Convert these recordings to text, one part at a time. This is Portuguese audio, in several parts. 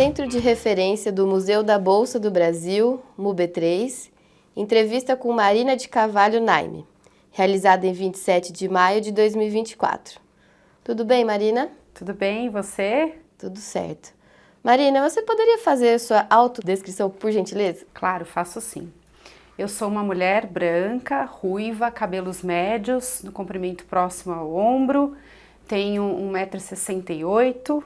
Centro de Referência do Museu da Bolsa do Brasil, MUB3, entrevista com Marina de Carvalho Naime, realizada em 27 de maio de 2024. Tudo bem, Marina? Tudo bem, e você? Tudo certo. Marina, você poderia fazer a sua autodescrição, por gentileza? Claro, faço sim. Eu sou uma mulher branca, ruiva, cabelos médios, no comprimento próximo ao ombro, tenho 1,68 m.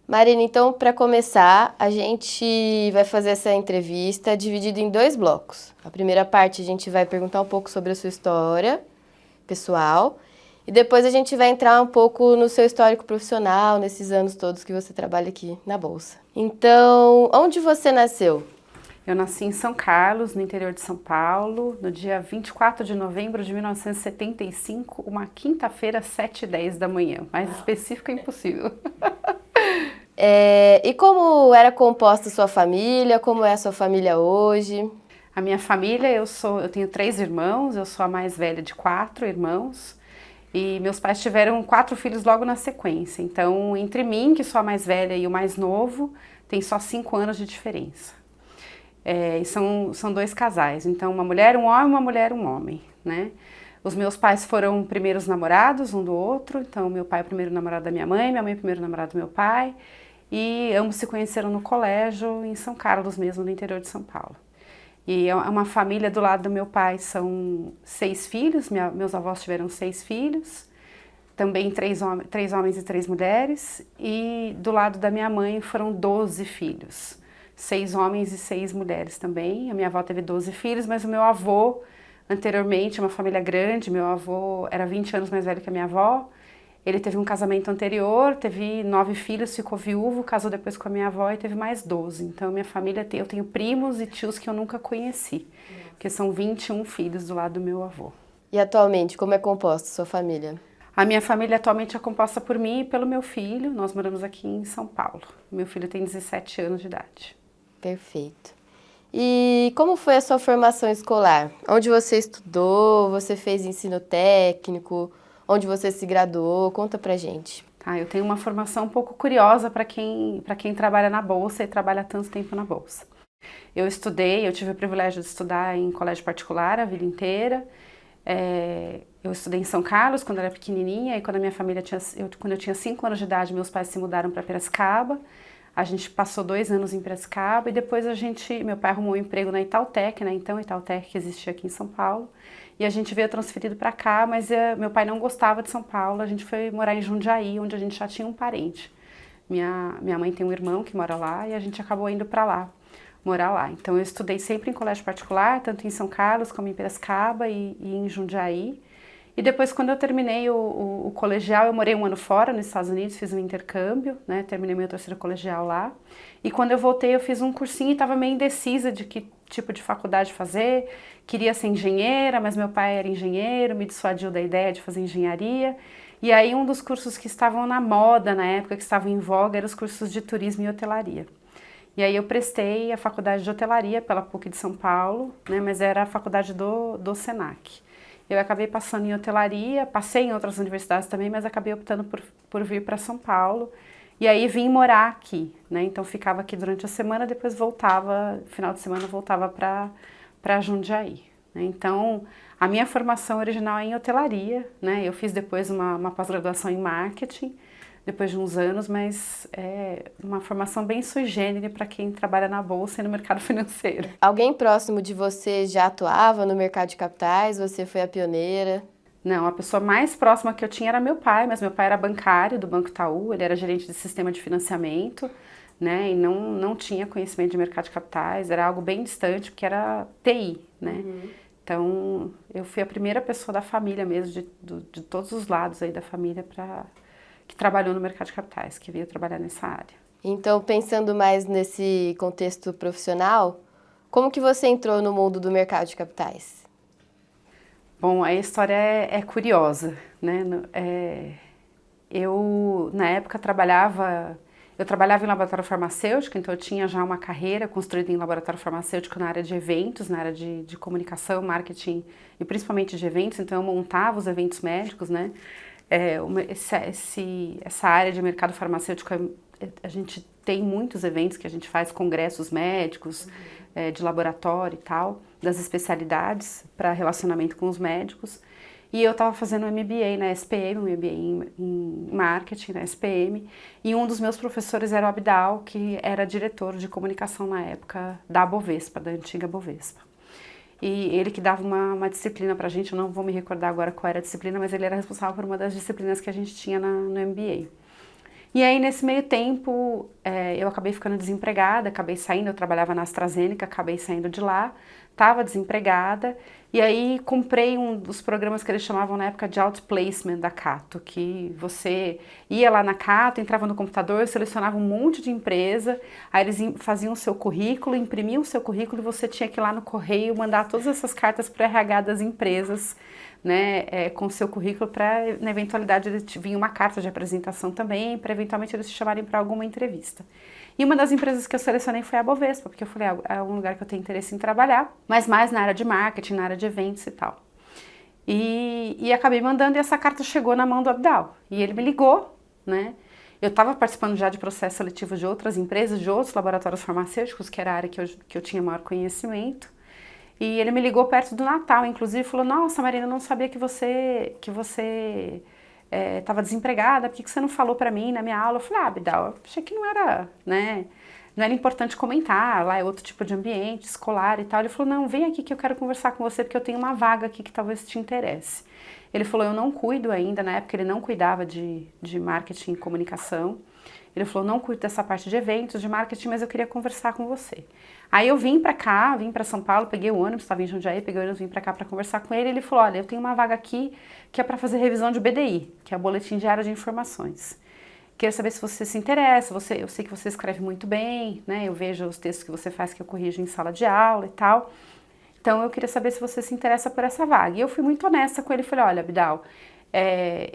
Marina, então, para começar, a gente vai fazer essa entrevista dividida em 2 blocos. A primeira parte a gente vai perguntar um pouco sobre a sua história pessoal e depois a gente vai entrar um pouco no seu histórico profissional, nesses anos todos que você trabalha aqui na Bolsa. Então, onde você nasceu? Eu nasci em São Carlos, no interior de São Paulo, no dia 24 de novembro de 1975, uma quinta-feira, 7h10 da manhã. Mais específico é impossível. E como era composta a sua família? Como é a sua família hoje? A minha família, eu tenho 3 irmãos, eu sou a mais velha de 4 irmãos e meus pais tiveram 4 filhos logo na sequência. Então, entre mim, que sou a mais velha, e o mais novo, tem só 5 anos de diferença. E são 2 casais, então uma mulher, um homem, uma mulher, um homem, né? Os meus pais foram primeiros namorados um do outro, então meu pai é o primeiro namorado da minha mãe é o primeiro namorado do meu pai, e ambos se conheceram no colégio em São Carlos mesmo, no interior de São Paulo. E é uma família do lado do meu pai, são 6 filhos, meus avós tiveram 6 filhos, também 3 homens e 3 mulheres, e do lado da minha mãe foram 12 filhos. 6 homens e 6 mulheres também. A minha avó teve 12 filhos, mas o meu avô, anteriormente, uma família grande, meu avô era 20 anos mais velho que a minha avó. Ele teve um casamento anterior, teve 9 filhos, ficou viúvo, casou depois com a minha avó e teve mais 12. Então, minha família, eu tenho primos e tios que eu nunca conheci, porque são 21 filhos do lado do meu avô. E atualmente, como é composta a sua família? A minha família atualmente é composta por mim e pelo meu filho. Nós moramos aqui em São Paulo. Meu filho tem 17 anos de idade. Perfeito. E como foi a sua formação escolar? Onde você estudou? Você fez ensino técnico? Onde você se graduou? Conta pra gente. Eu tenho uma formação um pouco curiosa para quem trabalha na Bolsa e trabalha tanto tempo na Bolsa. Eu tive o privilégio de estudar em colégio particular a vida inteira. Eu estudei em São Carlos quando eu era pequenininha, e quando a minha família quando eu tinha 5 anos de idade, meus pais se mudaram para Piracicaba. A gente passou 2 anos em Piracicaba e depois meu pai arrumou um emprego na Itautec, né? Então, Itautec que existia aqui em São Paulo. E a gente veio transferido para cá, mas meu pai não gostava de São Paulo, a gente foi morar em Jundiaí, onde a gente já tinha um parente. Minha mãe tem um irmão que mora lá e a gente acabou indo para lá, morar lá. Então, eu estudei sempre em colégio particular, tanto em São Carlos como em Piracicaba e em Jundiaí. E depois, quando eu terminei o colegial, eu morei 1 ano fora, nos Estados Unidos, fiz um intercâmbio, né? Terminei meu 3º colegial lá. E quando eu voltei, eu fiz um cursinho e estava meio indecisa de que tipo de faculdade fazer. Queria ser engenheira, mas meu pai era engenheiro, me dissuadiu da ideia de fazer engenharia. E aí, um dos cursos que estavam na moda na época, que estavam em voga, eram os cursos de turismo e hotelaria. E aí eu prestei a faculdade de hotelaria pela PUC de São Paulo, né? Mas era a faculdade do Senac. Eu acabei passando em hotelaria, passei em outras universidades também, mas acabei optando por vir para São Paulo. E aí vim morar aqui, né? Então ficava aqui durante a semana, depois voltava, final de semana voltava para Jundiaí, né? Então a minha formação original é em hotelaria, né? Eu fiz depois uma pós-graduação em marketing, depois de uns anos, mas é uma formação bem sui generis para quem trabalha na Bolsa e no mercado financeiro. Alguém próximo de você já atuava no mercado de capitais? Você foi a pioneira? Não, a pessoa mais próxima que eu tinha era meu pai, mas meu pai era bancário do Banco Itaú, ele era gerente de sistema de financiamento, né, e não tinha conhecimento de mercado de capitais, era algo bem distante, porque era TI, né. Então, eu fui a primeira pessoa da família mesmo, de todos os lados aí da família, que trabalhou no mercado de capitais, que veio trabalhar nessa área. Então, pensando mais nesse contexto profissional, como que você entrou no mundo do mercado de capitais? Bom, a história é curiosa, né? Eu, na época, trabalhava em laboratório farmacêutico, então eu tinha já uma carreira construída em laboratório farmacêutico na área de eventos, na área de comunicação, marketing e principalmente de eventos, então eu montava os eventos médicos, né? Essa área de mercado farmacêutico, a gente tem muitos eventos que a gente faz, congressos médicos, de laboratório e tal, das especialidades para relacionamento com os médicos. E eu estava fazendo um MBA na SPM, um MBA em marketing na SPM, e um dos meus professores era o Abdal, que era diretor de comunicação na época da Bovespa, da antiga Bovespa. E ele que dava uma disciplina pra gente, eu não vou me recordar agora qual era a disciplina, mas ele era responsável por uma das disciplinas que a gente tinha no MBA. E aí, nesse meio tempo, eu acabei ficando desempregada, acabei saindo, eu trabalhava na AstraZeneca, acabei saindo de lá, estava desempregada, e aí comprei um dos programas que eles chamavam na época de outplacement da Cato, que você ia lá na Cato, entrava no computador, selecionava um monte de empresa, aí eles faziam o seu currículo, imprimiam o seu currículo e você tinha que ir lá no correio mandar todas essas cartas para o RH das empresas, né, com o seu currículo para, na eventualidade, vinha uma carta de apresentação também, para eventualmente eles te chamarem para alguma entrevista. E uma das empresas que eu selecionei foi a Bovespa, porque eu falei, é um lugar que eu tenho interesse em trabalhar, mas mais na área de marketing, na área de eventos e tal. E acabei mandando e essa carta chegou na mão do Abdal. E ele me ligou, né? Eu estava participando já de processos seletivos de outras empresas, de outros laboratórios farmacêuticos, que era a área que eu tinha maior conhecimento. E ele me ligou perto do Natal, inclusive, falou, nossa, Marina, eu não sabia que você estava desempregada, por que você não falou para mim na minha aula? Eu falei, Abdal, eu achei que não era, né, não era importante comentar, lá é outro tipo de ambiente, escolar e tal. Ele falou, não, vem aqui que eu quero conversar com você, porque eu tenho uma vaga aqui que talvez te interesse. Ele falou, eu não cuido ainda, na época ele não cuidava de marketing e comunicação. Ele falou, não cuido dessa parte de eventos, de marketing, mas eu queria conversar com você. Aí eu vim pra cá, vim pra São Paulo, peguei o ônibus, estava em Jundiaí, peguei o ônibus, vim pra cá pra conversar com ele. Ele falou, olha, eu tenho uma vaga aqui que é pra fazer revisão de BDI, que é o Boletim Diário de Informações. Queria saber se você se interessa, eu sei que você escreve muito bem, né? Eu vejo os textos que você faz que eu corrijo em sala de aula e tal. Então eu queria saber se você se interessa por essa vaga. E eu fui muito honesta com ele, falei, olha, Abdal,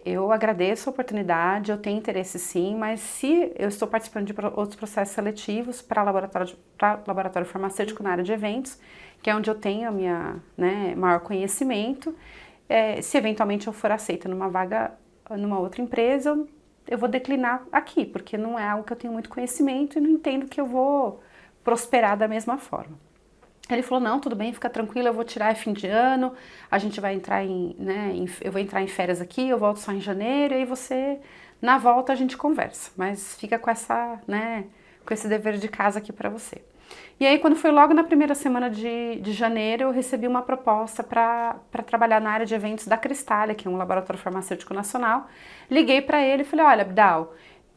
eu agradeço a oportunidade, eu tenho interesse sim, mas se eu estou participando de outros processos seletivos para laboratório farmacêutico na área de eventos, que é onde eu tenho a minha, né, maior conhecimento, se eventualmente eu for aceita numa vaga numa outra empresa, eu vou declinar aqui, porque não é algo que eu tenho muito conhecimento e não entendo que eu vou prosperar da mesma forma. Ele falou, não, tudo bem, fica tranquila, eu vou tirar fim de ano, a gente vai entrar eu vou entrar em férias aqui, eu volto só em janeiro, e aí você, na volta a gente conversa, mas fica com com esse dever de casa aqui pra você. E aí, quando foi logo na primeira semana de janeiro, eu recebi uma proposta para trabalhar na área de eventos da Cristália, que é um laboratório farmacêutico nacional. Liguei para ele e falei, olha, Abdal,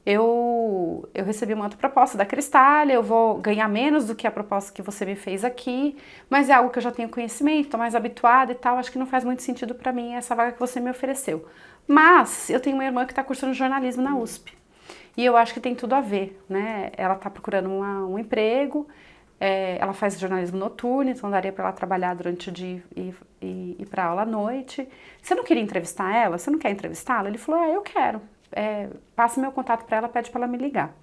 eu recebi uma outra proposta da Cristália, eu vou ganhar menos do que a proposta que você me fez aqui, mas é algo que eu já tenho conhecimento, estou mais habituada e tal, acho que não faz muito sentido para mim essa vaga que você me ofereceu. Mas eu tenho uma irmã que está cursando jornalismo na USP, e eu acho que tem tudo a ver, né? Ela está procurando um emprego, ela faz jornalismo noturno, então daria para ela trabalhar durante o dia e ir para aula à noite. Você não queria entrevistar ela? Você não quer entrevistá-la? Ele falou, eu quero. Passa meu contato para ela, pede para ela me ligar.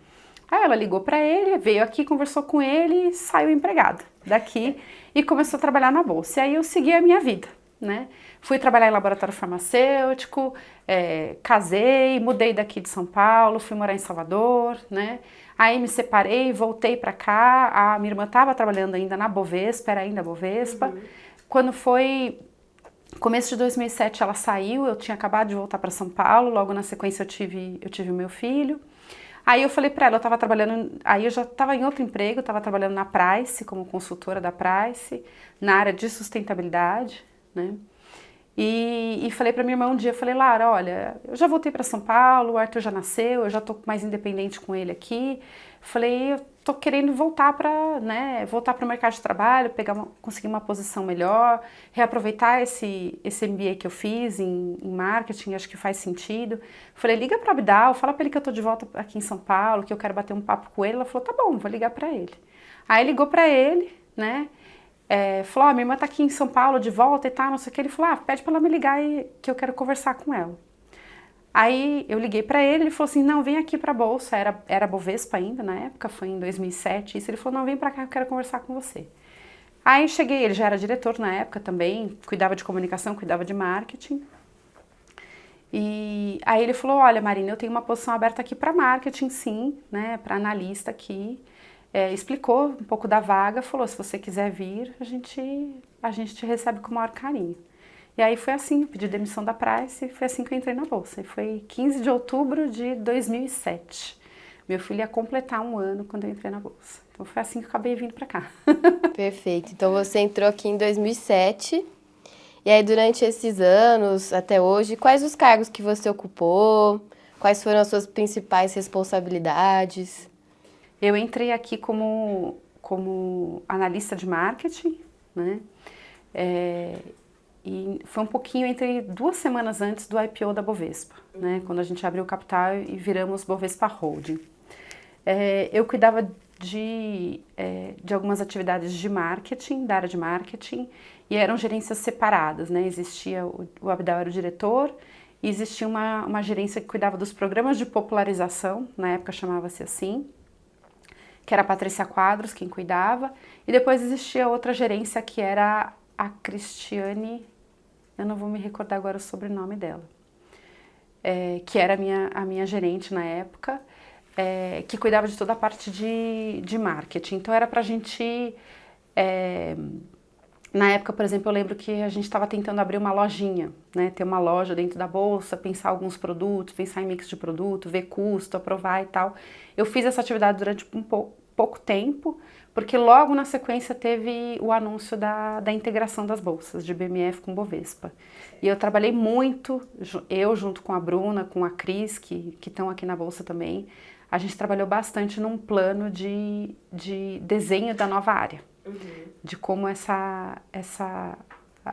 Aí ela ligou para ele, veio aqui, conversou com ele e saiu empregada daqui e começou a trabalhar na bolsa. E aí eu segui a minha vida, né? Fui trabalhar em laboratório farmacêutico, casei, mudei daqui de São Paulo, fui morar em Salvador, né? Aí me separei, voltei para cá, a minha irmã estava trabalhando ainda na Bovespa, era ainda Bovespa. Uhum. Quando foi começo de 2007 ela saiu, eu tinha acabado de voltar para São Paulo, logo na sequência eu tive o meu filho. Aí eu falei para ela, eu estava trabalhando, aí eu já estava em outro emprego, estava trabalhando na Price, como consultora da Price, na área de sustentabilidade, né? E falei para minha irmã um dia, falei, Lara, olha, eu já voltei para São Paulo, o Arthur já nasceu, eu já tô mais independente com ele aqui. Falei, eu tô querendo voltar para o mercado de trabalho, conseguir uma posição melhor, reaproveitar esse MBA que eu fiz em marketing, acho que faz sentido. Falei, liga para o Abdal, fala para ele que eu tô de volta aqui em São Paulo, que eu quero bater um papo com ele. Ela falou, tá bom, vou ligar para ele. Aí ligou para ele, né? Falou, minha irmã tá aqui em São Paulo de volta e tal, não sei o que. Ele falou, pede pra ela me ligar que eu quero conversar com ela. Aí eu liguei pra ele falou assim, não, vem aqui pra Bolsa, era Bovespa ainda na época, foi em 2007, isso. Ele falou, não, vem pra cá que eu quero conversar com você. Aí cheguei, ele já era diretor na época também, cuidava de comunicação, cuidava de marketing. E aí ele falou, olha, Marina, eu tenho uma posição aberta aqui para marketing, sim, né, para analista aqui. Explicou um pouco da vaga, falou, se você quiser vir, a gente te recebe com o maior carinho. E aí foi assim, eu pedi demissão da Price e foi assim que eu entrei na Bolsa. E foi 15 de outubro de 2007. Meu filho ia completar 1 ano quando eu entrei na Bolsa. Então foi assim que eu acabei vindo para cá. Perfeito. Então você entrou aqui em 2007. E aí durante esses anos, até hoje, quais os cargos que você ocupou? Quais foram as suas principais responsabilidades? Eu entrei aqui como analista de marketing, né? E foi um pouquinho entre 2 semanas antes do IPO da Bovespa, né? Quando a gente abriu o capital e viramos Bovespa Holding. Eu cuidava de algumas atividades de marketing, da área de marketing, e eram gerências separadas, né? Existia o Abdal era o diretor, e existia uma gerência que cuidava dos programas de popularização, na época chamava-se assim, que era a Patrícia Quadros quem cuidava, e depois existia outra gerência que era a Cristiane, eu não vou me recordar agora o sobrenome dela, que era a minha gerente na época, que cuidava de toda a parte de marketing. Então era pra gente, na época, por exemplo, eu lembro que a gente estava tentando abrir uma lojinha, né, ter uma loja dentro da Bolsa, pensar alguns produtos, pensar em mix de produto, ver custo, aprovar e tal. Eu fiz essa atividade durante pouco tempo, porque logo na sequência teve o anúncio da integração das bolsas de BMF com Bovespa. E eu trabalhei muito, eu junto com a Bruna, com a Cris, que estão aqui na Bolsa também, a gente trabalhou bastante num plano de desenho da nova área, de como essa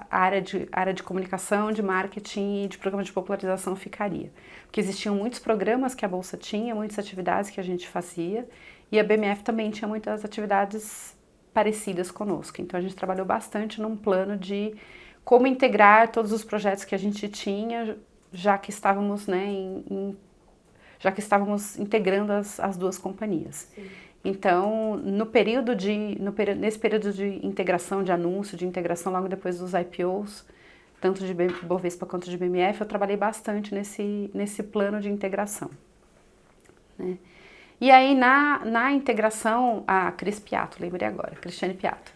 área de comunicação, de marketing e de programa de popularização ficaria. Porque existiam muitos programas que a Bolsa tinha, muitas atividades que a gente fazia, e a BMF também tinha muitas atividades parecidas conosco. Então a gente trabalhou bastante num plano de como integrar todos os projetos que a gente tinha, já que estávamos, né, já que estávamos integrando as duas companhias. Sim. Então, nesse período de integração, de anúncio, de integração logo depois dos IPOs, tanto de Bovespa quanto de BMF, eu trabalhei bastante nesse plano de integração, né? E aí, na integração, a Cris Piatto, lembrei agora, Cristiane Piatto.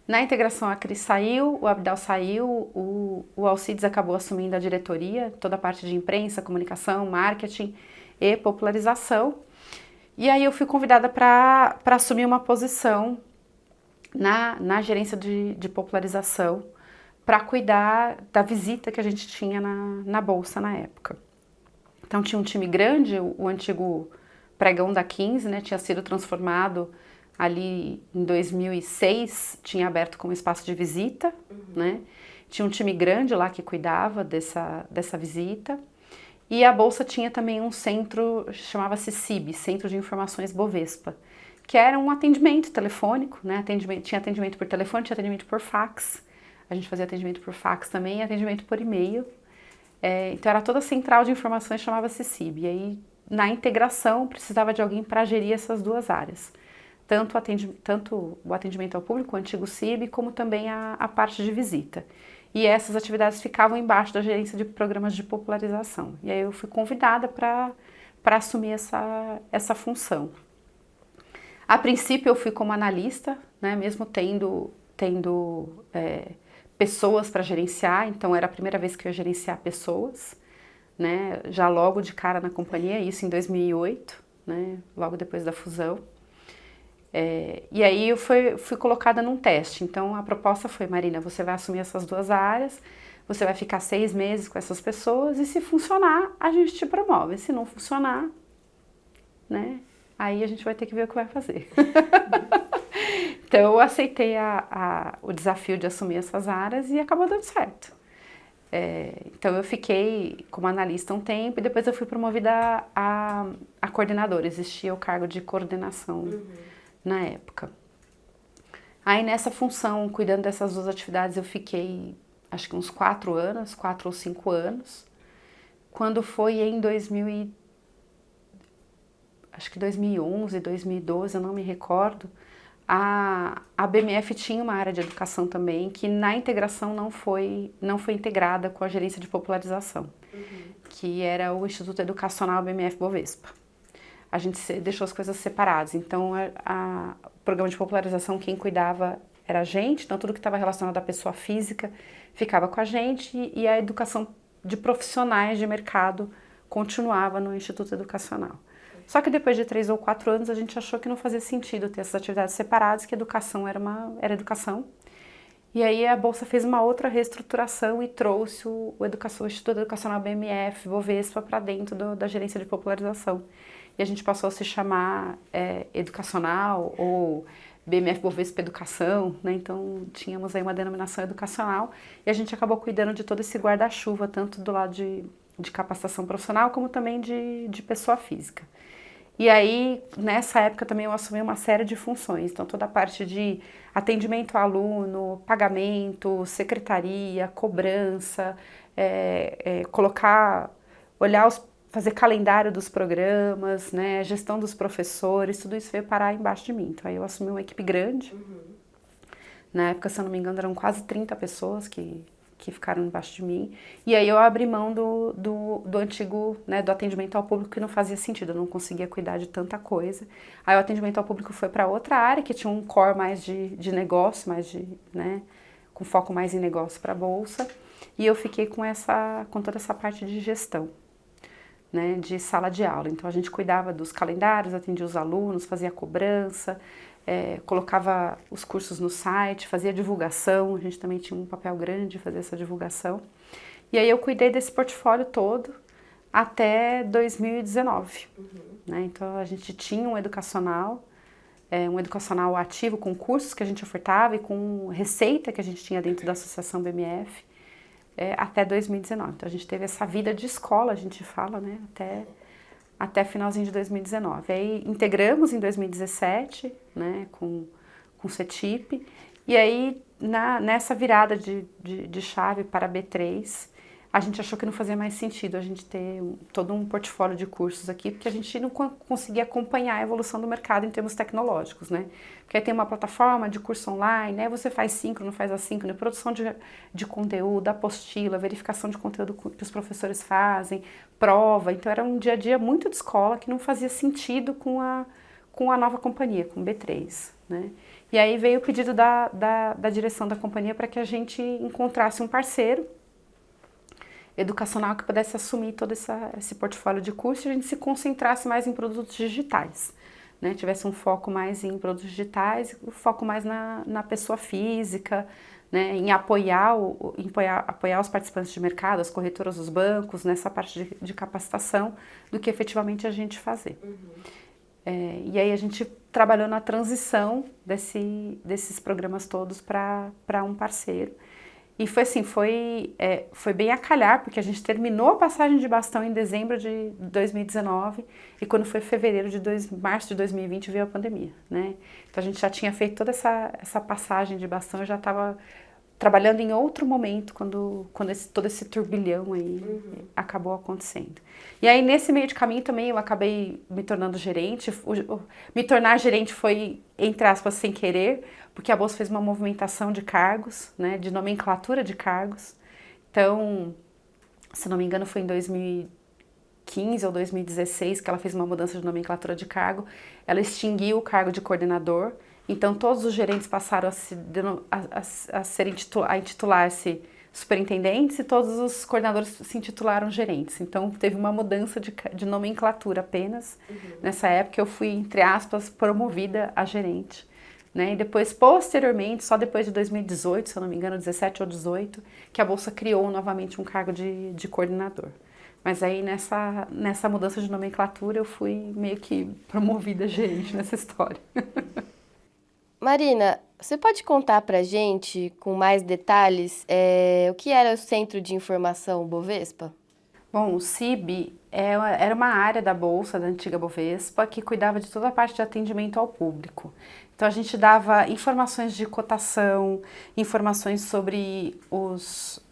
Na integração, a Cris saiu, o Abdal saiu, o Alcides acabou assumindo a diretoria, toda a parte de imprensa, comunicação, marketing e popularização. E aí eu fui convidada para assumir uma posição na gerência de popularização, para cuidar da visita que a gente tinha na Bolsa na época. Então tinha um time grande, o antigo pregão da 15, né, tinha sido transformado ali em 2006, tinha aberto como espaço de visita, né? Tinha um time grande lá que cuidava dessa visita. E a Bolsa tinha também um centro, chamava-se CIB, Centro de Informações Bovespa, que era um atendimento telefônico, né? Tinha atendimento por telefone, tinha atendimento por fax, a gente fazia atendimento por fax também e atendimento por e-mail. Então era toda a central de informações, chamava-se CIB. E aí, na integração, precisava de alguém para gerir essas duas áreas. Tanto o atendimento ao público, o antigo CIB, como também a parte de visita. E essas atividades ficavam embaixo da gerência de programas de popularização. E aí eu fui convidada para assumir essa função. A princípio eu fui como analista, né, mesmo tendo pessoas para gerenciar, então era a primeira vez que eu ia gerenciar pessoas, né, já logo de cara na companhia, isso em 2008, né, logo depois da fusão. E aí eu fui colocada num teste, então a proposta foi, Marina, você vai assumir essas duas áreas, você vai ficar 6 meses com essas pessoas e se funcionar, a gente te promove, se não funcionar, né, aí a gente vai ter que ver o que vai fazer. Então eu aceitei o desafio de assumir essas áreas e acabou dando certo. Então eu fiquei como analista um tempo e depois eu fui promovida a coordenadora, existia o cargo de coordenação na época. Aí nessa função, cuidando dessas duas atividades, eu fiquei acho que uns 4 ou 5 anos. Quando foi em 2011, 2012, eu não me recordo, a BMF tinha uma área de educação também, que na integração não foi integrada com a gerência de popularização. que era o Instituto Educacional BMF Bovespa. A gente deixou as coisas separadas, então o programa de popularização quem cuidava era a gente, então tudo que estava relacionado à pessoa física ficava com a gente e a educação de profissionais de mercado continuava no Instituto Educacional. Só que depois de 3 ou 4 anos a gente achou que não fazia sentido ter essas atividades separadas, que educação era educação. E aí a Bolsa fez uma outra reestruturação e trouxe o Instituto Educacional BMF Bovespa para dentro da gerência de popularização. E a gente passou a se chamar educacional ou BMF Bovespa Educação, né? Então tínhamos aí uma denominação educacional e a gente acabou cuidando de todo esse guarda-chuva, tanto do lado de capacitação profissional como também de pessoa física. E aí, nessa época também eu assumi uma série de funções, então toda a parte de atendimento ao aluno, pagamento, secretaria, cobrança, fazer calendário dos programas, né, gestão dos professores, tudo isso veio parar embaixo de mim. Então aí eu assumi uma equipe grande, na época, se eu não me engano, eram quase 30 pessoas que ficaram embaixo de mim, e aí eu abri mão do antigo, né, do atendimento ao público, que não fazia sentido, eu não conseguia cuidar de tanta coisa. Aí o atendimento ao público foi para outra área, que tinha um core mais de negócio, né, com foco mais em negócio para a Bolsa, e eu fiquei com toda essa parte de gestão, né, de sala de aula. Então a gente cuidava dos calendários, atendia os alunos, fazia cobrança, colocava os cursos no site, fazia divulgação, a gente também tinha um papel grande de fazer essa divulgação. E aí eu cuidei desse portfólio todo até 2019. Né? Então a gente tinha um educacional ativo com cursos que a gente ofertava e com receita que a gente tinha dentro da Associação BMF até 2019. Então a gente teve essa vida de escola, a gente fala, né, até finalzinho de 2019. Aí integramos em 2017, né, com o CETIP, e aí nessa virada de chave para B3, a gente achou que não fazia mais sentido a gente ter todo um portfólio de cursos aqui, porque a gente não conseguia acompanhar a evolução do mercado em termos tecnológicos, né? Porque aí tem uma plataforma de curso online, né? Você faz síncrono, faz assíncrono, produção de conteúdo, apostila, verificação de conteúdo que os professores fazem, prova. Então era um dia a dia muito de escola que não fazia sentido com a nova companhia, com o B3, né? E aí veio o pedido da direção da companhia para que a gente encontrasse um parceiro educacional que pudesse assumir todo esse portfólio de curso e a gente se concentrasse mais em produtos digitais, né? Tivesse um foco mais em produtos digitais, um foco mais na pessoa física, né? Em apoiar os participantes de mercado, as corretoras dos bancos, nessa parte de capacitação, do que efetivamente a gente fazer. E aí a gente trabalhou na transição desses programas todos para um parceiro. E foi assim, foi bem a calhar, porque a gente terminou a passagem de bastão em dezembro de 2019 e quando foi fevereiro março de 2020 veio a pandemia, né? Então a gente já tinha feito toda essa passagem de bastão, eu já estava trabalhando em outro momento quando todo esse turbilhão aí acabou acontecendo. E aí nesse meio de caminho também eu acabei me tornando gerente. Me tornar gerente foi, entre aspas, sem querer, porque a Bolsa fez uma movimentação de cargos, né, de nomenclatura de cargos. Então, se não me engano, foi em 2015 ou 2016 que ela fez uma mudança de nomenclatura de cargo. Ela extinguiu o cargo de coordenador. Então, todos os gerentes passaram a intitular-se superintendentes e todos os coordenadores se intitularam gerentes. Então, teve uma mudança de nomenclatura apenas. Nessa época, eu fui, entre aspas, promovida a gerente. Né? E depois, posteriormente, só depois de 2018, se eu não me engano, 17 ou 18, que a Bolsa criou novamente um cargo de coordenador. Mas aí, nessa mudança de nomenclatura, eu fui meio que promovida a gerente nessa história. Marina, você pode contar pra gente, com mais detalhes, o que era o Centro de Informação Bovespa? Bom, o CIB era uma área da Bolsa, da antiga Bovespa, que cuidava de toda a parte de atendimento ao público. Então a gente dava informações de cotação, informações sobre os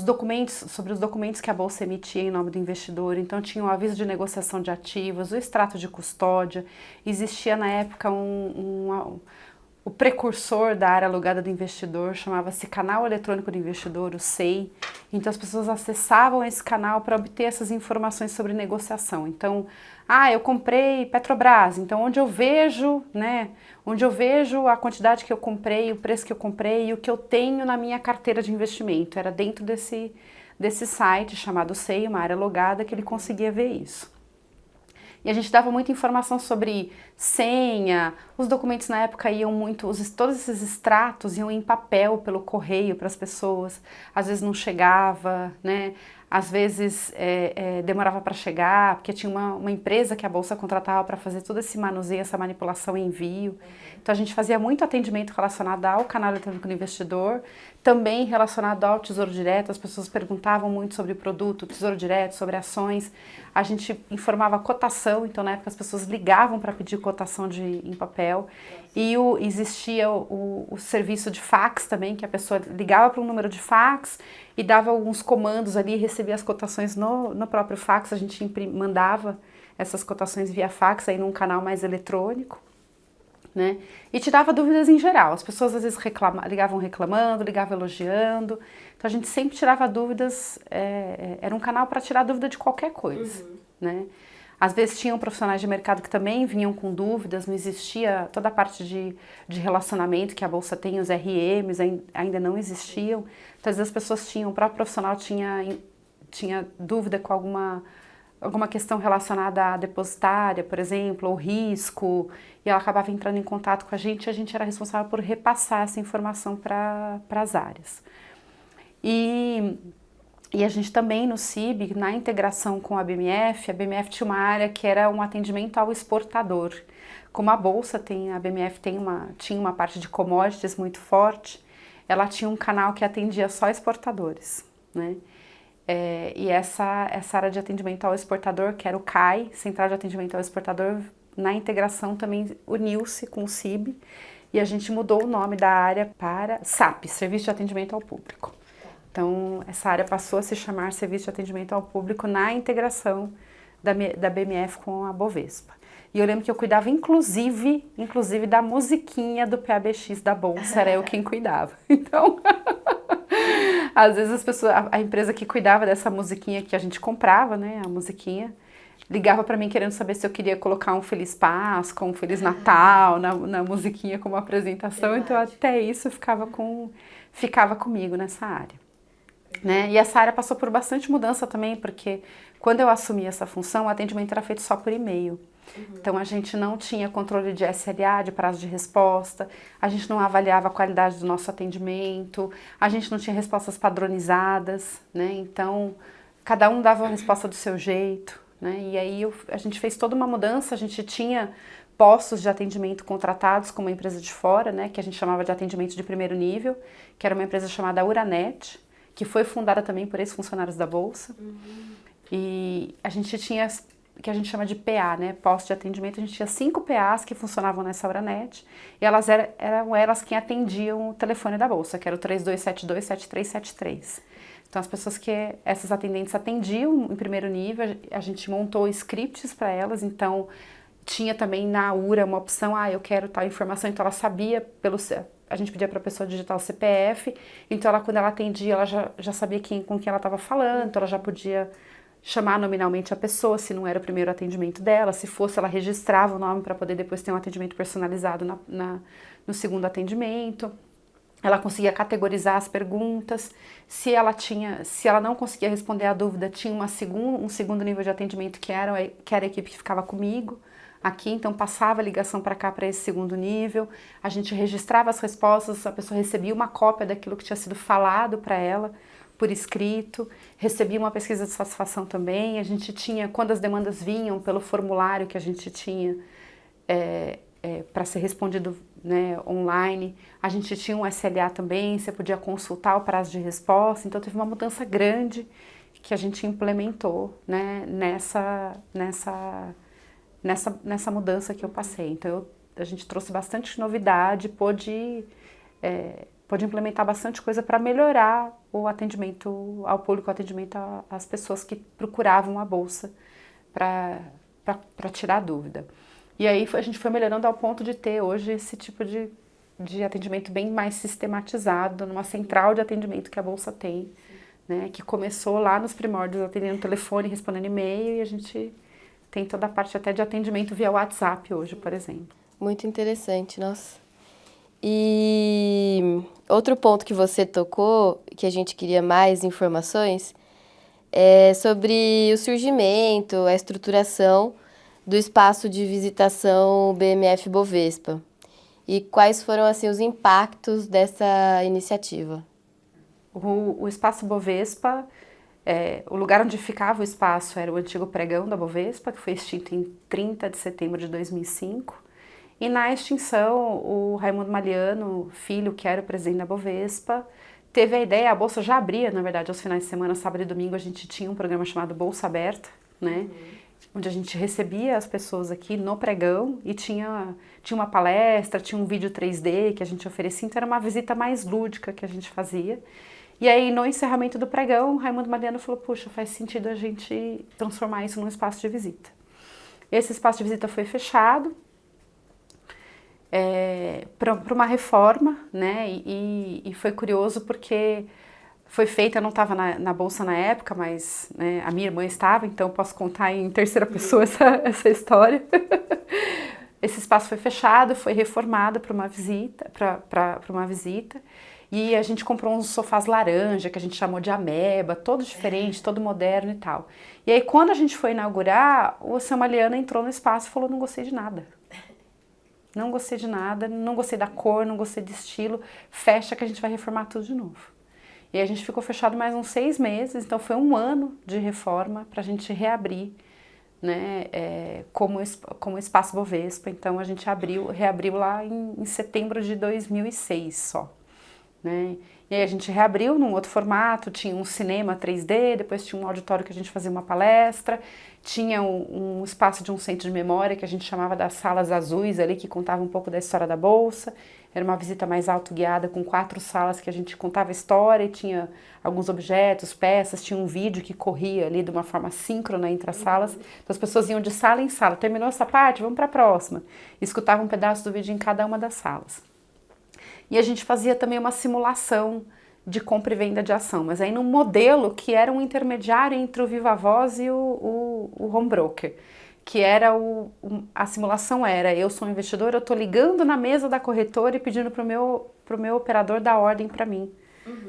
documentos que a Bolsa emitia em nome do investidor. Então tinha o aviso de negociação de ativos, o extrato de custódia. Existia na época o precursor da área alugada do investidor, chamava-se Canal Eletrônico do Investidor, o SEI. Então as pessoas acessavam esse canal para obter essas informações sobre negociação. Então, eu comprei Petrobras, então onde eu vejo, né, onde eu vejo a quantidade que eu comprei, o preço que eu comprei e o que eu tenho na minha carteira de investimento. Era dentro desse site chamado SEI, uma área alugada, que ele conseguia ver isso. E a gente dava muita informação sobre senha, os documentos na época iam muito, todos esses extratos iam em papel pelo correio para as pessoas, às vezes não chegava, né? Às vezes demorava para chegar, porque tinha uma empresa que a Bolsa contratava para fazer todo esse manuseio, essa manipulação e envio. Então a gente fazia muito atendimento relacionado ao canal eletrônico do investidor, também relacionado ao Tesouro Direto. As pessoas perguntavam muito sobre produto, Tesouro Direto, sobre ações. A gente informava a cotação, então na época as pessoas ligavam para pedir cotação em papel. E existia o serviço de fax também, que a pessoa ligava para um número de fax e dava alguns comandos ali, recebia as cotações no próprio fax. A gente mandava essas cotações via fax aí num canal mais eletrônico, né? E tirava dúvidas em geral. As pessoas às vezes ligavam reclamando, ligavam elogiando. Então a gente sempre tirava dúvidas, era um canal para tirar dúvida de qualquer coisa, né? Às vezes tinham profissionais de mercado que também vinham com dúvidas, não existia toda a parte de relacionamento que a Bolsa tem, os RMs ainda não existiam. Então às vezes as pessoas tinham, o próprio profissional tinha dúvida com alguma questão relacionada à depositária, por exemplo, ou risco, e ela acabava entrando em contato com a gente era responsável por repassar essa informação para as áreas. E a gente também no CIB, na integração com a BMF tinha uma área que era um atendimento ao exportador. Como a Bolsa a BMF tinha uma parte de commodities muito forte, ela tinha um canal que atendia só exportadores, né? E essa área de atendimento ao exportador, que era o CAI, Central de Atendimento ao Exportador, na integração também uniu-se com o CIB e a gente mudou o nome da área para SAP, Serviço de Atendimento ao Público. Então, essa área passou a se chamar Serviço de Atendimento ao Público na integração da BMF com a Bovespa. E eu lembro que eu cuidava inclusive da musiquinha do PABX da Bolsa, era eu quem cuidava. Então, às vezes as pessoas, a empresa que cuidava dessa musiquinha que a gente comprava, né, a musiquinha, ligava para mim querendo saber se eu queria colocar um Feliz Páscoa, um Feliz Natal na musiquinha como apresentação. Então até isso ficava comigo nessa área. Né? E essa área passou por bastante mudança também, porque quando eu assumi essa função, o atendimento era feito só por e-mail. Então a gente não tinha controle de SLA, de prazo de resposta, a gente não avaliava a qualidade do nosso atendimento, a gente não tinha respostas padronizadas, né? Então cada um dava a resposta do seu jeito, né? E aí a gente fez toda uma mudança, a gente tinha postos de atendimento contratados com uma empresa de fora, né? Que a gente chamava de atendimento de primeiro nível, que era uma empresa chamada Uranet, que foi fundada também por ex-funcionários da Bolsa. E a gente tinha, que a gente chama de PA, né, posto de atendimento, a gente tinha 5 PAs que funcionavam nessa Uranet, e eram elas quem atendiam o telefone da Bolsa, que era o 3272-7373. Então as pessoas essas atendentes atendiam em primeiro nível, a gente montou scripts para elas, então tinha também na URA uma opção, eu quero tal informação, então ela sabia a gente pedia para a pessoa digitar o CPF, então quando ela atendia, ela já sabia com quem ela estava falando, então ela já podia chamar nominalmente a pessoa, se não era o primeiro atendimento dela, se fosse, ela registrava o nome para poder depois ter um atendimento personalizado no segundo atendimento. Ela conseguia categorizar as perguntas, se ela não conseguia responder a dúvida, tinha um segundo nível de atendimento que era a equipe que ficava comigo aqui, então passava a ligação para cá, para esse segundo nível, a gente registrava as respostas, a pessoa recebia uma cópia daquilo que tinha sido falado para ela por escrito, recebia uma pesquisa de satisfação também, a gente tinha, quando as demandas vinham pelo formulário que a gente tinha para ser respondido, né, online, a gente tinha um SLA também, você podia consultar o prazo de resposta, então teve uma mudança grande que a gente implementou, né, nessa mudança que eu passei. Então a gente trouxe bastante novidade, pôde implementar bastante coisa para melhorar o atendimento ao público, o atendimento às pessoas que procuravam a Bolsa para tirar dúvida. E aí a gente foi melhorando ao ponto de ter hoje esse tipo de de atendimento bem mais sistematizado, numa central de atendimento que a Bolsa tem, né, que começou lá nos primórdios atendendo telefone, respondendo e-mail, e a gente tem toda a parte até de atendimento via WhatsApp hoje, por exemplo. Muito interessante, nossa. E outro ponto que você tocou, que a gente queria mais informações, é sobre o surgimento, a estruturação do espaço de visitação BMF Bovespa. E quais foram, assim, os impactos dessa iniciativa? O Espaço Bovespa, o lugar onde ficava o espaço era o antigo pregão da Bovespa, que foi extinto em 30 de setembro de 2005. E na extinção, o Raimundo Maliano, filho, que era o presidente da Bovespa, teve a ideia, a Bolsa já abria, na verdade, aos finais de semana, sábado e domingo, a gente tinha um programa chamado Bolsa Aberta, né? Onde a gente recebia as pessoas aqui no pregão e tinha uma palestra, tinha um vídeo 3D que a gente oferecia, então era uma visita mais lúdica que a gente fazia. E aí, no encerramento do pregão, o Raimundo Maliano falou, puxa, faz sentido a gente transformar isso num espaço de visita. Esse espaço de visita foi fechado, para uma reforma, né, e foi curioso porque foi feita, eu não estava na Bolsa na época, mas né, a minha irmã estava, então eu posso contar em terceira pessoa essa história. Esse espaço foi fechado, foi reformado para uma visita, e a gente comprou uns sofás laranja, que a gente chamou de ameba, todo diferente, todo moderno e tal. E aí quando a gente foi inaugurar, o seu Maliano entrou no espaço e falou, não gostei de nada. Não gostei de nada, não gostei da cor, não gostei do estilo, fecha que a gente vai reformar tudo de novo. E a gente ficou fechado mais uns 6 meses, então foi um ano de reforma para a gente reabrir, né, como Espaço Bovespa. Então a gente reabriu lá em setembro de 2006 só. Né? E aí a gente reabriu num outro formato, tinha um cinema 3D, depois tinha um auditório que a gente fazia uma palestra, tinha um espaço de um centro de memória que a gente chamava das salas azuis ali, que contava um pouco da história da Bolsa. Era uma visita mais autoguiada com 4 salas que a gente contava a história e tinha alguns objetos, peças, tinha um vídeo que corria ali de uma forma síncrona entre as salas. Então as pessoas iam de sala em sala, terminou essa parte, vamos para a próxima. E escutavam um pedaço do vídeo em cada uma das salas. E a gente fazia também uma simulação de compra e venda de ação, mas aí num modelo que era um intermediário entre o Viva Voz e o Home Broker, que era a simulação era, eu sou um investidor, eu estou ligando na mesa da corretora e pedindo para o meu operador dar ordem para mim,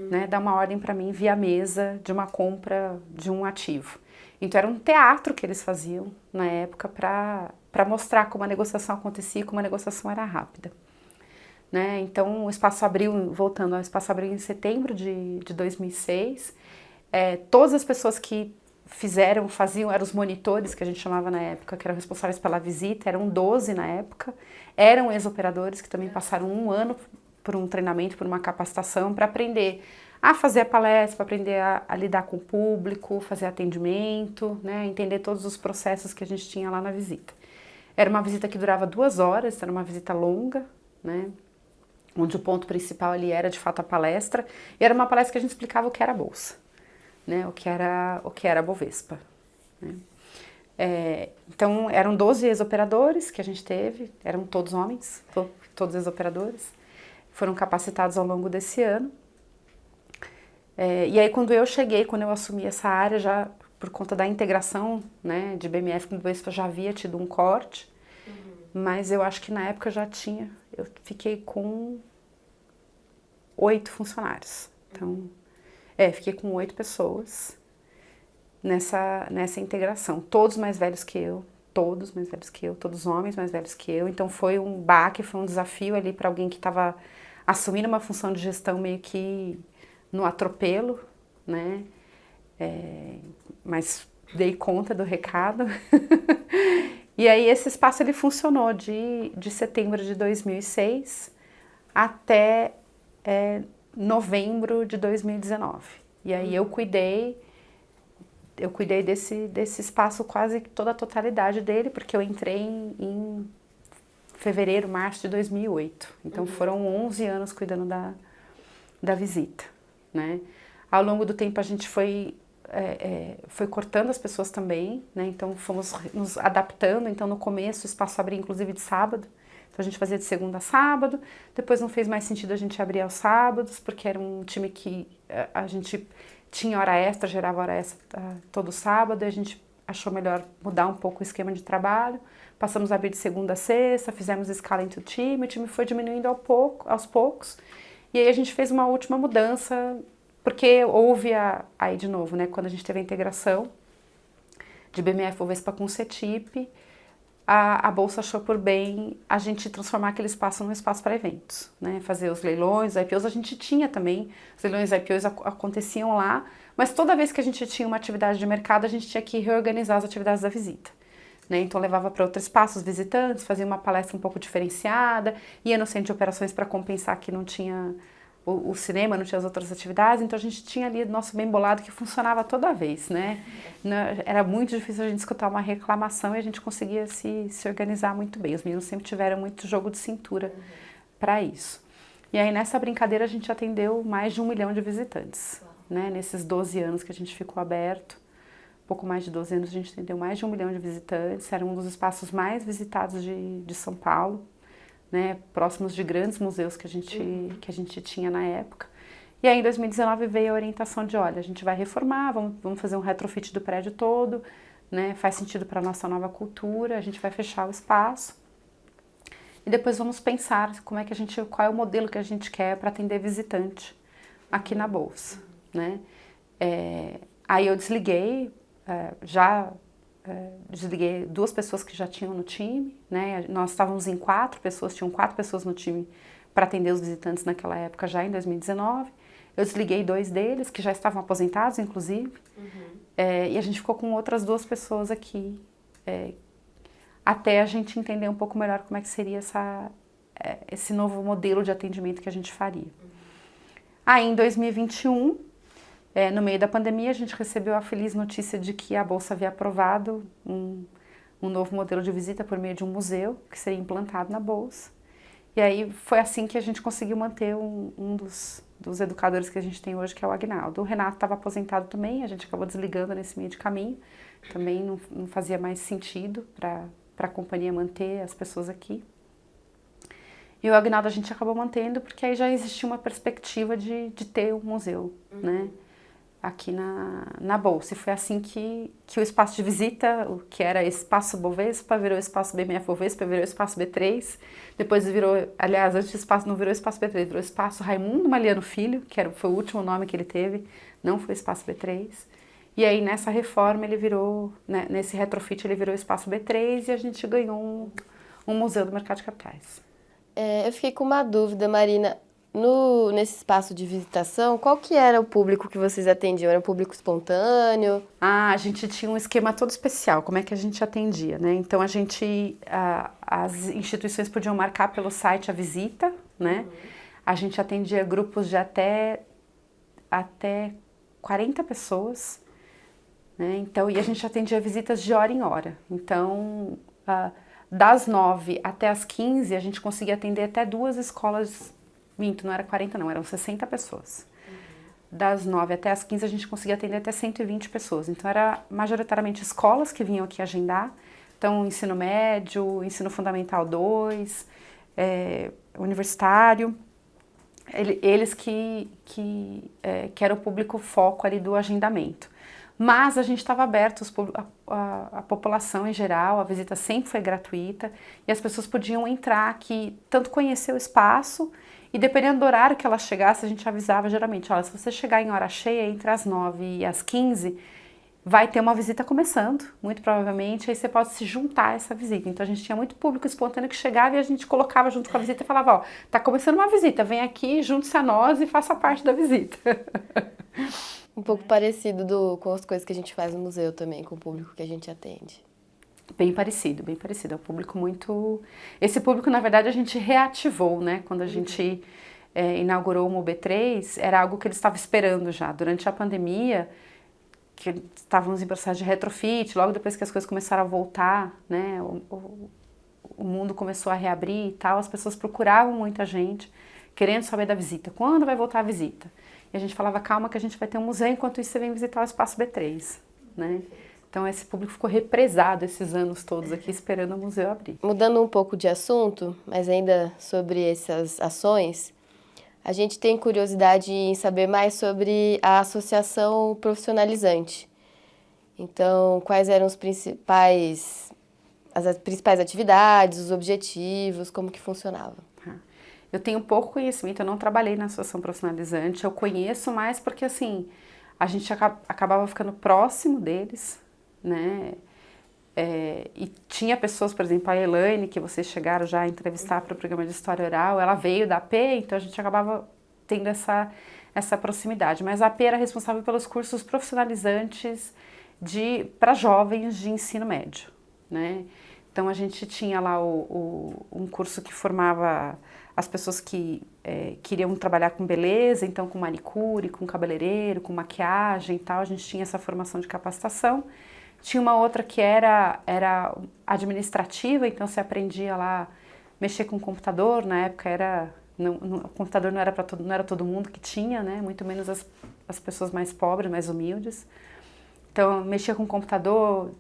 né, dar uma ordem para mim via mesa de uma compra de um ativo. Então era um teatro que eles faziam na época para mostrar como a negociação acontecia e como a negociação era rápida. Né? Então o Espaço abriu, voltando ao Espaço abriu em setembro de 2006, todas as pessoas que faziam, eram os monitores que a gente chamava na época, que eram responsáveis pela visita, eram 12 na época, eram ex-operadores que também passaram um ano por um treinamento, por uma capacitação, para aprender a fazer a palestra, para aprender a lidar com o público, fazer atendimento, né? Entender todos os processos que a gente tinha lá na visita. Era uma visita que durava 2 horas, era uma visita longa, né? Onde o ponto principal ali era de fato a palestra, e era uma palestra que a gente explicava o que era a Bolsa, né? o que era a Bovespa. Né? Então eram 12 ex-operadores que a gente teve, eram todos homens, todos ex-operadores, foram capacitados ao longo desse ano. E aí quando eu assumi essa área, já por conta da integração, né, de BMF com Bovespa, já havia tido um corte, mas eu acho que na época eu fiquei com 8 funcionários. Então, fiquei com 8 pessoas nessa integração. Todos mais velhos que eu, todos homens mais velhos que eu. Então foi um baque, foi um desafio ali para alguém que estava assumindo uma função de gestão meio que no atropelo, né? Mas dei conta do recado. E aí esse espaço ele funcionou de setembro de 2006 até novembro de 2019. E aí eu cuidei desse espaço quase toda a totalidade dele, porque eu entrei em fevereiro, março de 2008. Então foram 11 anos cuidando da visita, né? Ao longo do tempo a gente foi cortando as pessoas também, né? Então fomos nos adaptando. Então no começo o espaço abria inclusive de sábado, Então a gente fazia de segunda a sábado, depois não fez mais sentido a gente abrir aos sábados, porque era um time que a gente tinha hora extra, gerava hora extra todo sábado, e a gente achou melhor mudar um pouco o esquema de trabalho. Passamos a abrir de segunda a sexta, fizemos escala entre o time foi diminuindo aos poucos. E aí a gente fez uma última mudança, porque houve aí de novo, né, quando a gente teve a integração de BMF Bovespa com CETIP, a Bolsa achou por bem a gente transformar aquele espaço num espaço para eventos, né, fazer os leilões, IPOs, a gente tinha também, os leilões IPOs aconteciam lá, mas toda vez que a gente tinha uma atividade de mercado, a gente tinha que reorganizar as atividades da visita. Né? Então levava para outros espaços visitantes, fazia uma palestra um pouco diferenciada, ia no centro de operações para compensar que não tinha o cinema, não tinha as outras atividades, então a gente tinha ali o nosso bem bolado que funcionava toda vez, né? Era muito difícil a gente escutar uma reclamação e a gente conseguia se organizar muito bem. Os meninos sempre tiveram muito jogo de cintura para isso. E aí nessa brincadeira a gente atendeu mais de 1 milhão de visitantes, né? Nesses 12 anos que a gente ficou aberto. Pouco mais de 12 anos a gente atendeu mais de 1 milhão de visitantes, era um dos espaços mais visitados de São Paulo, né, próximos de grandes museus que a gente tinha na época. E aí em 2019 veio a orientação de, olha, a gente vai reformar, vamos fazer um retrofit do prédio todo, né, faz sentido para a nossa nova cultura, a gente vai fechar o espaço. E depois vamos pensar qual é o modelo que a gente quer para atender visitante aqui na Bolsa, né. Aí eu desliguei, desliguei 2 pessoas que já tinham no time, né? Nós estávamos em 4 pessoas, tinham 4 pessoas no time para atender os visitantes naquela época, já em 2019. Eu desliguei 2 deles, que já estavam aposentados, inclusive, e a gente ficou com outras 2 pessoas aqui, até a gente entender um pouco melhor como é que seria esse novo modelo de atendimento que a gente faria. Aí em 2021, no meio da pandemia, a gente recebeu a feliz notícia de que a Bolsa havia aprovado um novo modelo de visita por meio de um museu que seria implantado na Bolsa. E aí foi assim que a gente conseguiu manter um dos educadores que a gente tem hoje, que é o Agnaldo. O Renato estava aposentado também, a gente acabou desligando nesse meio de caminho. Também não fazia mais sentido para a companhia manter as pessoas aqui. E o Agnaldo a gente acabou mantendo porque aí já existia uma perspectiva de ter um museu, né? Aqui na Bolsa. E foi assim que o espaço de visita, o que era Espaço Bovespa, virou Espaço BMF Bovespa, virou Espaço B3, depois virou, aliás, antes do espaço não virou Espaço B3, virou Espaço Raimundo Maliano Filho, foi o último nome que ele teve, não foi Espaço B3. E aí nessa reforma ele virou, né, nesse retrofit ele virou Espaço B3 e a gente ganhou um museu do mercado de capitais. Eu fiquei com uma dúvida, Marina. Nesse espaço de visitação, qual que era o público que vocês atendiam? Era um público espontâneo? A gente tinha um esquema todo especial, como é que a gente atendia, né? Então as instituições podiam marcar pelo site a visita, né? A gente atendia grupos de até 40 pessoas, né? Então, e a gente atendia visitas de hora em hora. Então, das 9 até as 15, a gente conseguia atender até 2 escolas. Minto, não era 40 não, eram 60 pessoas. Das 9 até as 15 a gente conseguia atender até 120 pessoas. Então era majoritariamente escolas que vinham aqui agendar. Então ensino médio, ensino fundamental 2, universitário. Eles que era o público foco ali do agendamento. Mas a gente estava aberto, a população em geral, a visita sempre foi gratuita e as pessoas podiam entrar aqui, tanto conhecer o espaço e dependendo do horário que ela chegasse, a gente avisava geralmente, olha, se você chegar em hora cheia, entre as 9 e as 15, vai ter uma visita começando, muito provavelmente, aí você pode se juntar a essa visita. Então a gente tinha muito público espontâneo que chegava e a gente colocava junto com a visita e falava, ó, tá começando uma visita, vem aqui, junte-se a nós e faça parte da visita. Um pouco parecido com as coisas que a gente faz no museu também, com o público que a gente atende. Bem parecido, bem parecido. É um público muito... Esse público, na verdade, a gente reativou, né? Quando a gente inaugurou o MUB3, era algo que eles estavam esperando já. Durante a pandemia, que estávamos em processo de retrofit, logo depois que as coisas começaram a voltar, né? O mundo começou a reabrir e tal, as pessoas procuravam muita gente, querendo saber da visita. Quando vai voltar a visita? E a gente falava, calma que a gente vai ter um museu, enquanto isso você vem visitar o Espaço B3, né? Então esse público ficou represado esses anos todos aqui esperando o museu abrir. Mudando um pouco de assunto, mas ainda sobre essas ações, a gente tem curiosidade em saber mais sobre a associação profissionalizante. Então, quais eram as principais atividades, os objetivos, como que funcionava? Eu tenho pouco conhecimento, eu não trabalhei na associação profissionalizante, eu conheço mais porque, assim, a gente acabava ficando próximo deles, né? E tinha pessoas, por exemplo, a Elaine, que vocês chegaram já a entrevistar para o programa de História Oral, ela veio da AP, então a gente acabava tendo essa proximidade. Mas a AP era responsável pelos cursos profissionalizantes para jovens de ensino médio, né? Então a gente tinha lá um curso que formava as pessoas que queriam trabalhar com beleza, então com manicure, com cabeleireiro, com maquiagem e tal, a gente tinha essa formação de capacitação. Tinha uma outra que era administrativa, então você aprendia lá mexer com o computador, na época o computador não era todo mundo que tinha, né? Muito menos as pessoas mais pobres, mais humildes. Então, mexer com o computador,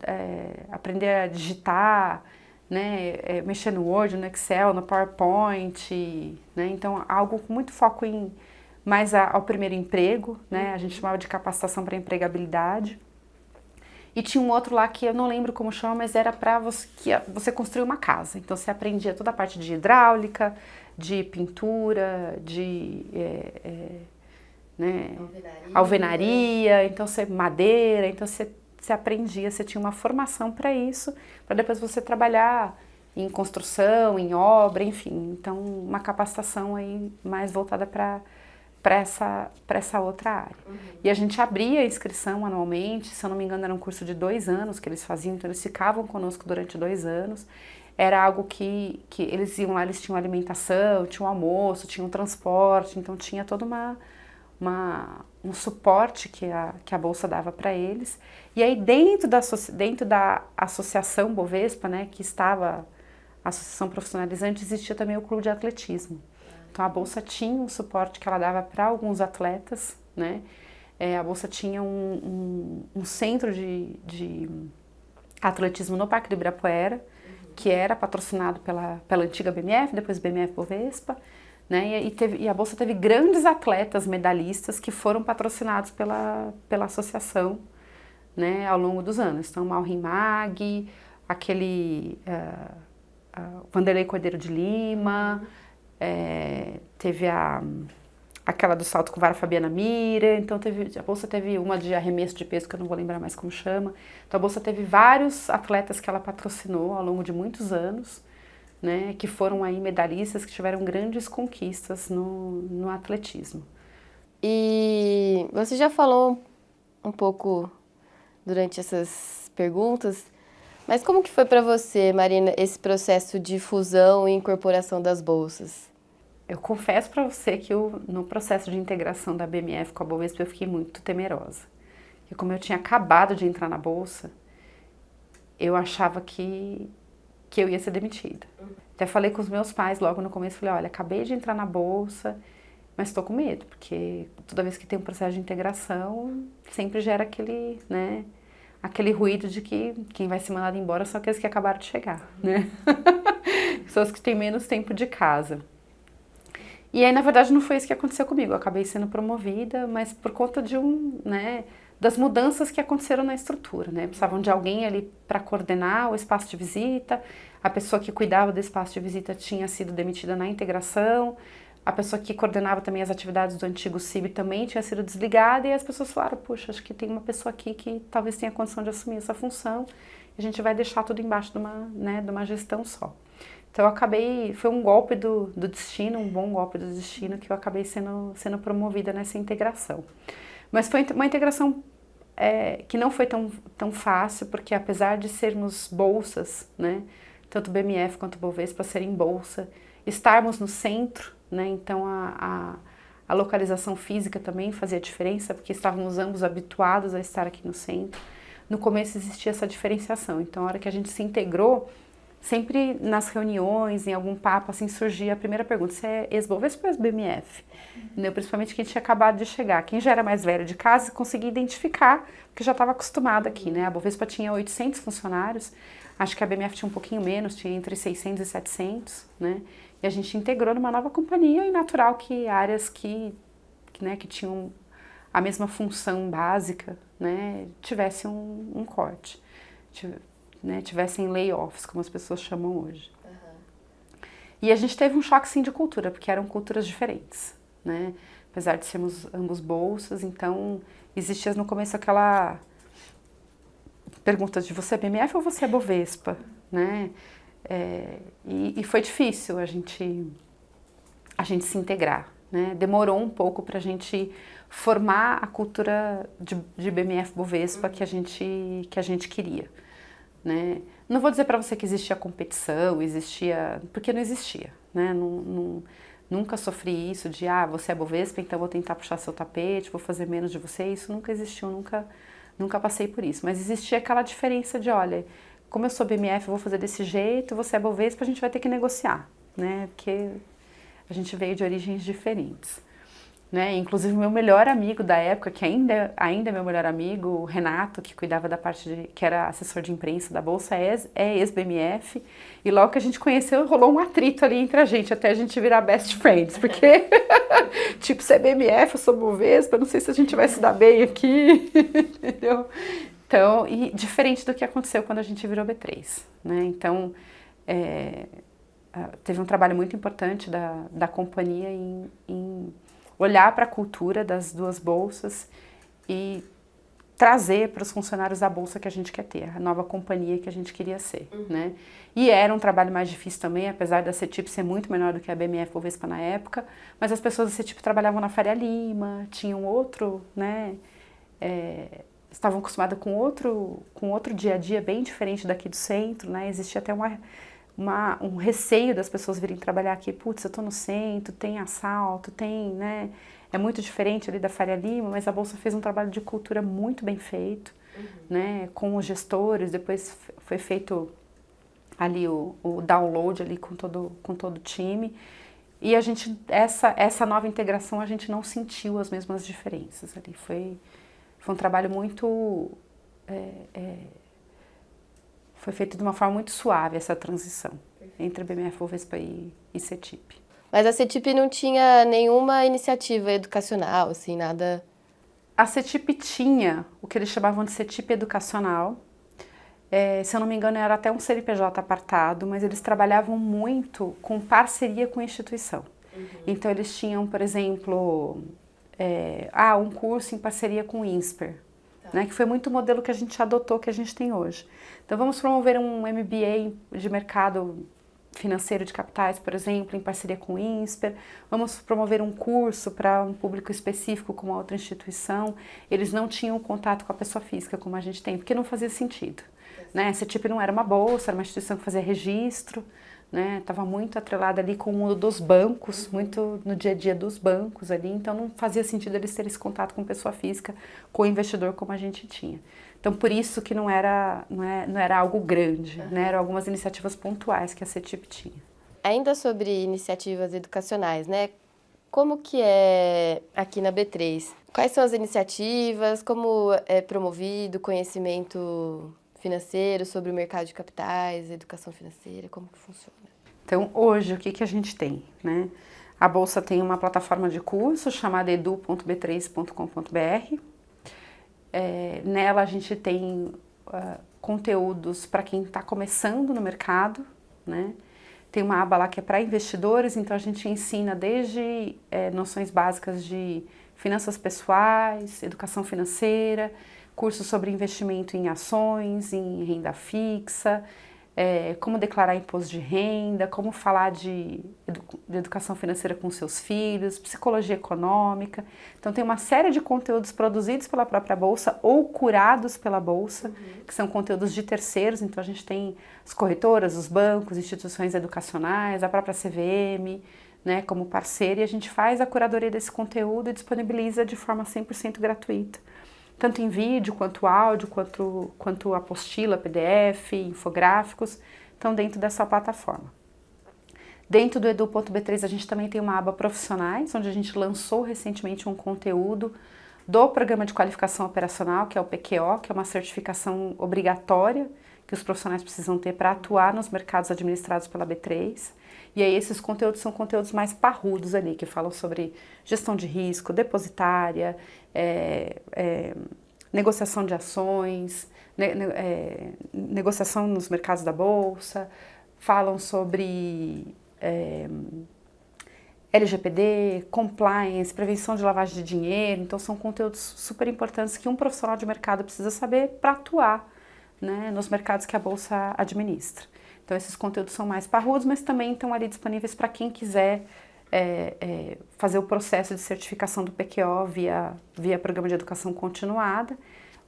aprender a digitar, né? Mexer no Word, no Excel, no PowerPoint, né? Então, algo com muito foco mais ao primeiro emprego, né? A gente chamava de capacitação para empregabilidade. E tinha um outro lá que eu não lembro como chama, mas era para você construir uma casa. Então, você aprendia toda a parte de hidráulica, de pintura, de... né? Alvenaria, então madeira, então você aprendia, você tinha uma formação para isso, para depois você trabalhar em construção, em obra, enfim, então uma capacitação aí mais voltada para essa outra área. E a gente abria a inscrição anualmente, se eu não me engano era um curso de 2 anos que eles faziam, então eles ficavam conosco durante 2 anos, era algo que eles iam lá, eles tinham alimentação, tinham almoço, tinham transporte, então tinha toda um suporte que a Bolsa dava para eles. E aí dentro da Associação Bovespa, né, que estava a Associação Profissionalizante, existia também o Clube de Atletismo. Então a Bolsa tinha um suporte que ela dava para alguns atletas, né? A Bolsa tinha um centro de atletismo no Parque do Ibirapuera, que era patrocinado pela antiga BMF, depois BMF Bovespa, né? E a Bolsa teve grandes atletas medalhistas que foram patrocinados pela associação, né, ao longo dos anos. Então, Maureen Mag, aquele Vanderlei Cordeiro de Lima, teve aquela do salto com vara Fabiana Mira, então a Bolsa teve uma de arremesso de peso que eu não vou lembrar mais como chama. Então a Bolsa teve vários atletas que ela patrocinou ao longo de muitos anos, né, que foram aí medalhistas que tiveram grandes conquistas no atletismo. E você já falou um pouco durante essas perguntas, mas como que foi para você, Marina, esse processo de fusão e incorporação das bolsas? Eu confesso para você que no processo de integração da BMF com a Bovespa eu fiquei muito temerosa. Porque como eu tinha acabado de entrar na Bolsa, eu achava que eu ia ser demitida. Até falei com os meus pais logo no começo, falei, olha, acabei de entrar na Bolsa, mas estou com medo, porque toda vez que tem um processo de integração, sempre gera aquele, né, aquele ruído de que quem vai ser mandado embora são aqueles que acabaram de chegar, né? Pessoas que têm menos tempo de casa. E aí, na verdade, não foi isso que aconteceu comigo. Eu acabei sendo promovida, mas por conta das mudanças que aconteceram na estrutura, né? Precisavam de alguém ali para coordenar o espaço de visita. A pessoa que cuidava do espaço de visita tinha sido demitida na integração. A pessoa que coordenava também as atividades do antigo CIB também tinha sido desligada. E as pessoas falaram, puxa, acho que tem uma pessoa aqui que talvez tenha condição de assumir essa função. E a gente vai deixar tudo embaixo de uma gestão só. Então eu acabei, foi um golpe do destino, um bom golpe do destino, que eu acabei sendo promovida nessa integração. Mas foi uma integração que não foi tão fácil, porque apesar de sermos bolsas, né, tanto o BMF quanto o Bovespa serem bolsa, estarmos no centro, né, então a localização física também fazia diferença, porque estávamos ambos habituados a estar aqui no centro. No começo existia essa diferenciação, então a hora que a gente se integrou, sempre nas reuniões, em algum papo, assim, surgia a primeira pergunta: você é ex-Bovespa ou ex-BMF? Principalmente quem tinha acabado de chegar. Quem já era mais velho de casa conseguia identificar, porque já estava acostumado aqui, né? A Bovespa tinha 800 funcionários, acho que a BMF tinha um pouquinho menos, tinha entre 600 e 700, né? E a gente integrou numa nova companhia, e natural que áreas que tinham a mesma função básica, né, tivesse um corte, tivessem layoffs, como as pessoas chamam hoje. E a gente teve um choque, sim, de cultura, porque eram culturas diferentes, né? Apesar de sermos ambos bolsas, então existia no começo aquela pergunta de você é BMF ou você é Bovespa, né? E foi difícil a gente se integrar, né? Demorou um pouco para a gente formar a cultura de BMF Bovespa que a gente queria, né? Não vou dizer para você que existia competição, porque não existia, né? Nunca sofri isso de, você é Bovespa, então vou tentar puxar seu tapete, vou fazer menos de você. Isso nunca existiu, nunca passei por isso. Mas existia aquela diferença de, olha, como eu sou BMF, eu vou fazer desse jeito, você é Bovespa, a gente vai ter que negociar, né? Porque a gente veio de origens diferentes, né? Inclusive, meu melhor amigo da época, que ainda é meu melhor amigo, o Renato, que cuidava da parte que era assessor de imprensa da Bolsa, é ex-BMF, e logo que a gente conheceu, rolou um atrito ali entre a gente, até a gente virar best friends, porque, tipo, você é BMF, eu sou Bovespa, eu não sei se a gente vai se dar bem aqui, entendeu? Então, e diferente do que aconteceu quando a gente virou B3, né? Então, teve um trabalho muito importante da companhia em olhar para a cultura das duas bolsas e trazer para os funcionários a bolsa que a gente quer ter, a nova companhia que a gente queria ser, né? E era um trabalho mais difícil também, apesar da CETIP ser muito menor do que a BMF Bovespa na época, mas as pessoas da CETIP trabalhavam na Faria Lima, tinham outro, né? Estavam acostumadas com outro dia a dia bem diferente daqui do centro, né? Existia até um receio das pessoas virem trabalhar aqui. Putz, eu tô no centro, tem assalto, né? É muito diferente ali da Faria Lima, mas a Bolsa fez um trabalho de cultura muito bem feito, né? Com os gestores, depois foi feito ali o download ali com todo o time. E essa nova integração, a gente não sentiu as mesmas diferenças ali. Foi um trabalho muito... Foi feito de uma forma muito suave essa transição entre a BMF Bovespa e CETIP. Mas a CETIP não tinha nenhuma iniciativa educacional, assim, nada... A CETIP tinha o que eles chamavam de CETIP educacional. Se eu não me engano, era até um CNPJ apartado, mas eles trabalhavam muito com parceria com a instituição. Então, eles tinham, por exemplo, um curso em parceria com o INSPER, né, que foi muito o modelo que a gente adotou, que a gente tem hoje. Então, vamos promover um MBA de mercado financeiro de capitais, por exemplo, em parceria com o INSPER. Vamos promover um curso para um público específico com uma outra instituição. Eles não tinham contato com a pessoa física, como a gente tem, porque não fazia sentido, né? Esse tipo não era uma bolsa, era uma instituição que fazia registro, né? Estava muito atrelada ali com o mundo dos bancos, muito no dia a dia dos bancos ali, então não fazia sentido eles terem esse contato com pessoa física, com o investidor como a gente tinha. Então, por isso que não era algo grande, né? Eram algumas iniciativas pontuais que a CETIP tinha. Ainda sobre iniciativas educacionais, né? Como que é aqui na B3? Quais são as iniciativas? Como é promovido o conhecimento financeiro sobre o mercado de capitais, educação financeira? Como que funciona? Então, hoje, o que a gente tem, né? A Bolsa tem uma plataforma de curso chamada edu.b3.com.br. Nela a gente tem conteúdos para quem está começando no mercado, né? Tem uma aba lá que é para investidores, então a gente ensina desde noções básicas de finanças pessoais, educação financeira, cursos sobre investimento em ações, em renda fixa, como declarar imposto de renda, como falar de educação financeira com seus filhos, psicologia econômica. Então tem uma série de conteúdos produzidos pela própria Bolsa ou curados pela Bolsa, que são conteúdos de terceiros. Então a gente tem as corretoras, os bancos, instituições educacionais, a própria CVM, né, como parceira, e a gente faz a curadoria desse conteúdo e disponibiliza de forma 100% gratuita. Tanto em vídeo, quanto áudio, quanto apostila, PDF, infográficos. estão dentro dessa plataforma. Dentro do edu.b3 a gente também tem uma aba profissionais, onde a gente lançou recentemente um conteúdo do Programa de Qualificação Operacional, que é o PQO, que é uma certificação obrigatória que os profissionais precisam ter para atuar nos mercados administrados pela B3. E aí esses conteúdos são conteúdos mais parrudos ali, que falam sobre gestão de risco, depositária, negociação de ações, negociação nos mercados da bolsa, falam sobre LGPD, compliance, prevenção de lavagem de dinheiro. Então são conteúdos super importantes que um profissional de mercado precisa saber para atuar, né, nos mercados que a Bolsa administra. Então esses conteúdos são mais parrudos, mas também estão ali disponíveis para quem quiser fazer o processo de certificação do PQO via Programa de Educação Continuada,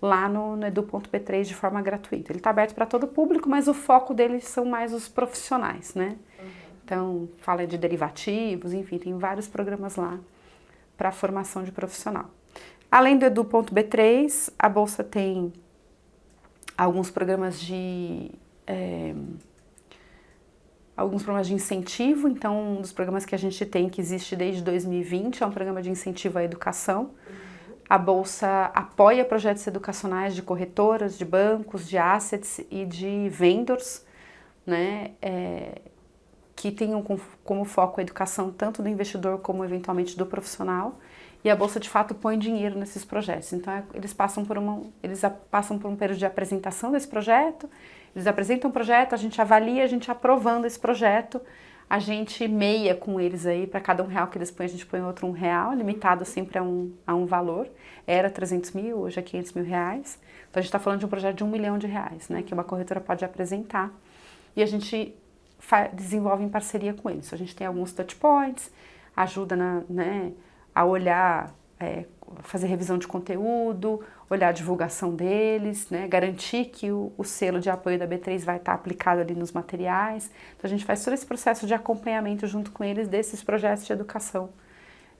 lá no edu.b3 de forma gratuita. Ele está aberto para todo o público, mas o foco dele são mais os profissionais, né? Então, fala de derivativos, enfim, tem vários programas lá para formação de profissional. Além do edu.b3, a Bolsa tem alguns programas de incentivo. Então, um dos programas que a gente tem, que existe desde 2020, é um programa de incentivo à educação. A Bolsa apoia projetos educacionais de corretoras, de bancos, de assets e de vendors, né, que tenham como foco a educação tanto do investidor como eventualmente do profissional. E a Bolsa de fato põe dinheiro nesses projetos. Então eles passam por um período de apresentação desse projeto, eles apresentam o projeto, a gente avalia, a gente aprovando esse projeto, a gente meia com eles aí, para cada R$1 que eles põem, a gente põe outro R$1, limitado sempre a um valor. Era 300 mil, hoje é 500 mil reais. Então a gente está falando de um projeto de R$1 milhão, né, que uma corretora pode apresentar. E a gente desenvolve em parceria com eles. A gente tem alguns touch points, ajuda a olhar, fazer revisão de conteúdo, olhar a divulgação deles, né, garantir que o selo de apoio da B3 vai estar aplicado ali nos materiais. Então a gente faz todo esse processo de acompanhamento junto com eles desses projetos de educação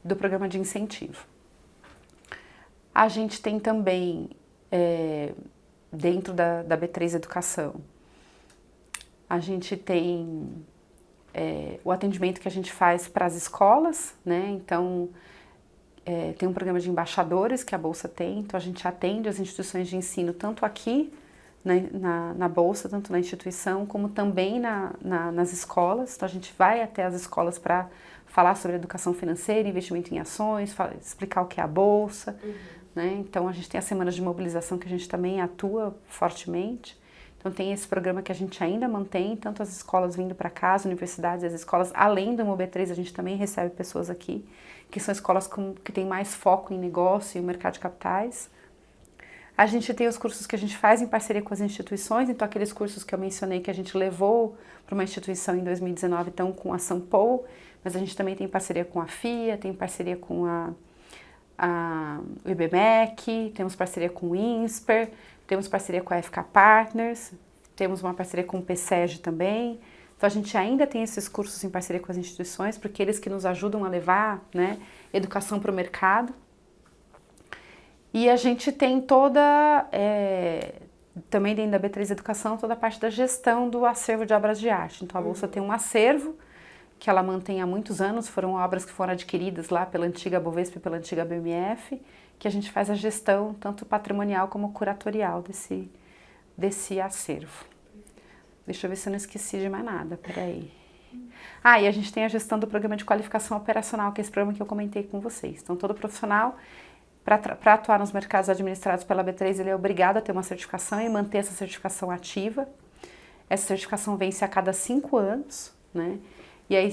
do programa de incentivo. A gente tem também, dentro da B3 Educação, a gente tem o atendimento que a gente faz para as escolas, né? Então, tem um programa de embaixadores que a Bolsa tem, então a gente atende as instituições de ensino tanto aqui na Bolsa, tanto na instituição, como também nas escolas. Então a gente vai até as escolas para falar sobre educação financeira, investimento em ações, explicar o que é a Bolsa, né? Então a gente tem as semanas de mobilização que a gente também atua fortemente. Então tem esse programa que a gente ainda mantém, tanto as escolas vindo para cá, as universidades, as escolas, além do MOB3, a gente também recebe pessoas aqui, que são escolas que têm mais foco em negócio e o mercado de capitais. A gente tem os cursos que a gente faz em parceria com as instituições, então aqueles cursos que eu mencionei que a gente levou para uma instituição em 2019, então com a São Paulo, mas a gente também tem parceria com a FIA, tem parceria com o IBMEC, temos parceria com o INSPER, temos parceria com a FK Partners, temos uma parceria com o PSEG também. Então a gente ainda tem esses cursos em parceria com as instituições, porque eles que nos ajudam a levar, né, educação para o mercado. E a gente tem também dentro da B3 Educação, toda a parte da gestão do acervo de obras de arte. Então a Bolsa tem um acervo que ela mantém há muitos anos, foram obras que foram adquiridas lá pela antiga Bovespa e pela antiga BMF, que a gente faz a gestão tanto patrimonial como curatorial desse acervo. Deixa eu ver se eu não esqueci de mais nada, peraí. E a gente tem a gestão do Programa de Qualificação Operacional, que é esse programa que eu comentei com vocês. Então todo profissional, para atuar nos mercados administrados pela B3, ele é obrigado a ter uma certificação e manter essa certificação ativa. Essa certificação vence a cada 5 anos, né? E aí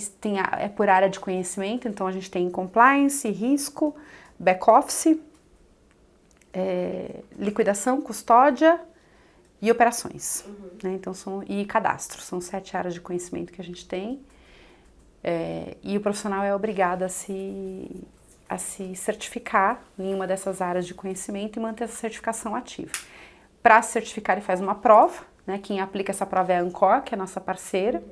é por área de conhecimento, então a gente tem compliance, risco, back-office, liquidação, custódia e operações, né? Então e cadastro, são 7 áreas de conhecimento que a gente tem, e o profissional é obrigado a se certificar em uma dessas áreas de conhecimento e manter essa certificação ativa. Para se certificar, ele faz uma prova, né? Quem aplica essa prova é a Ancor, que é a nossa parceira.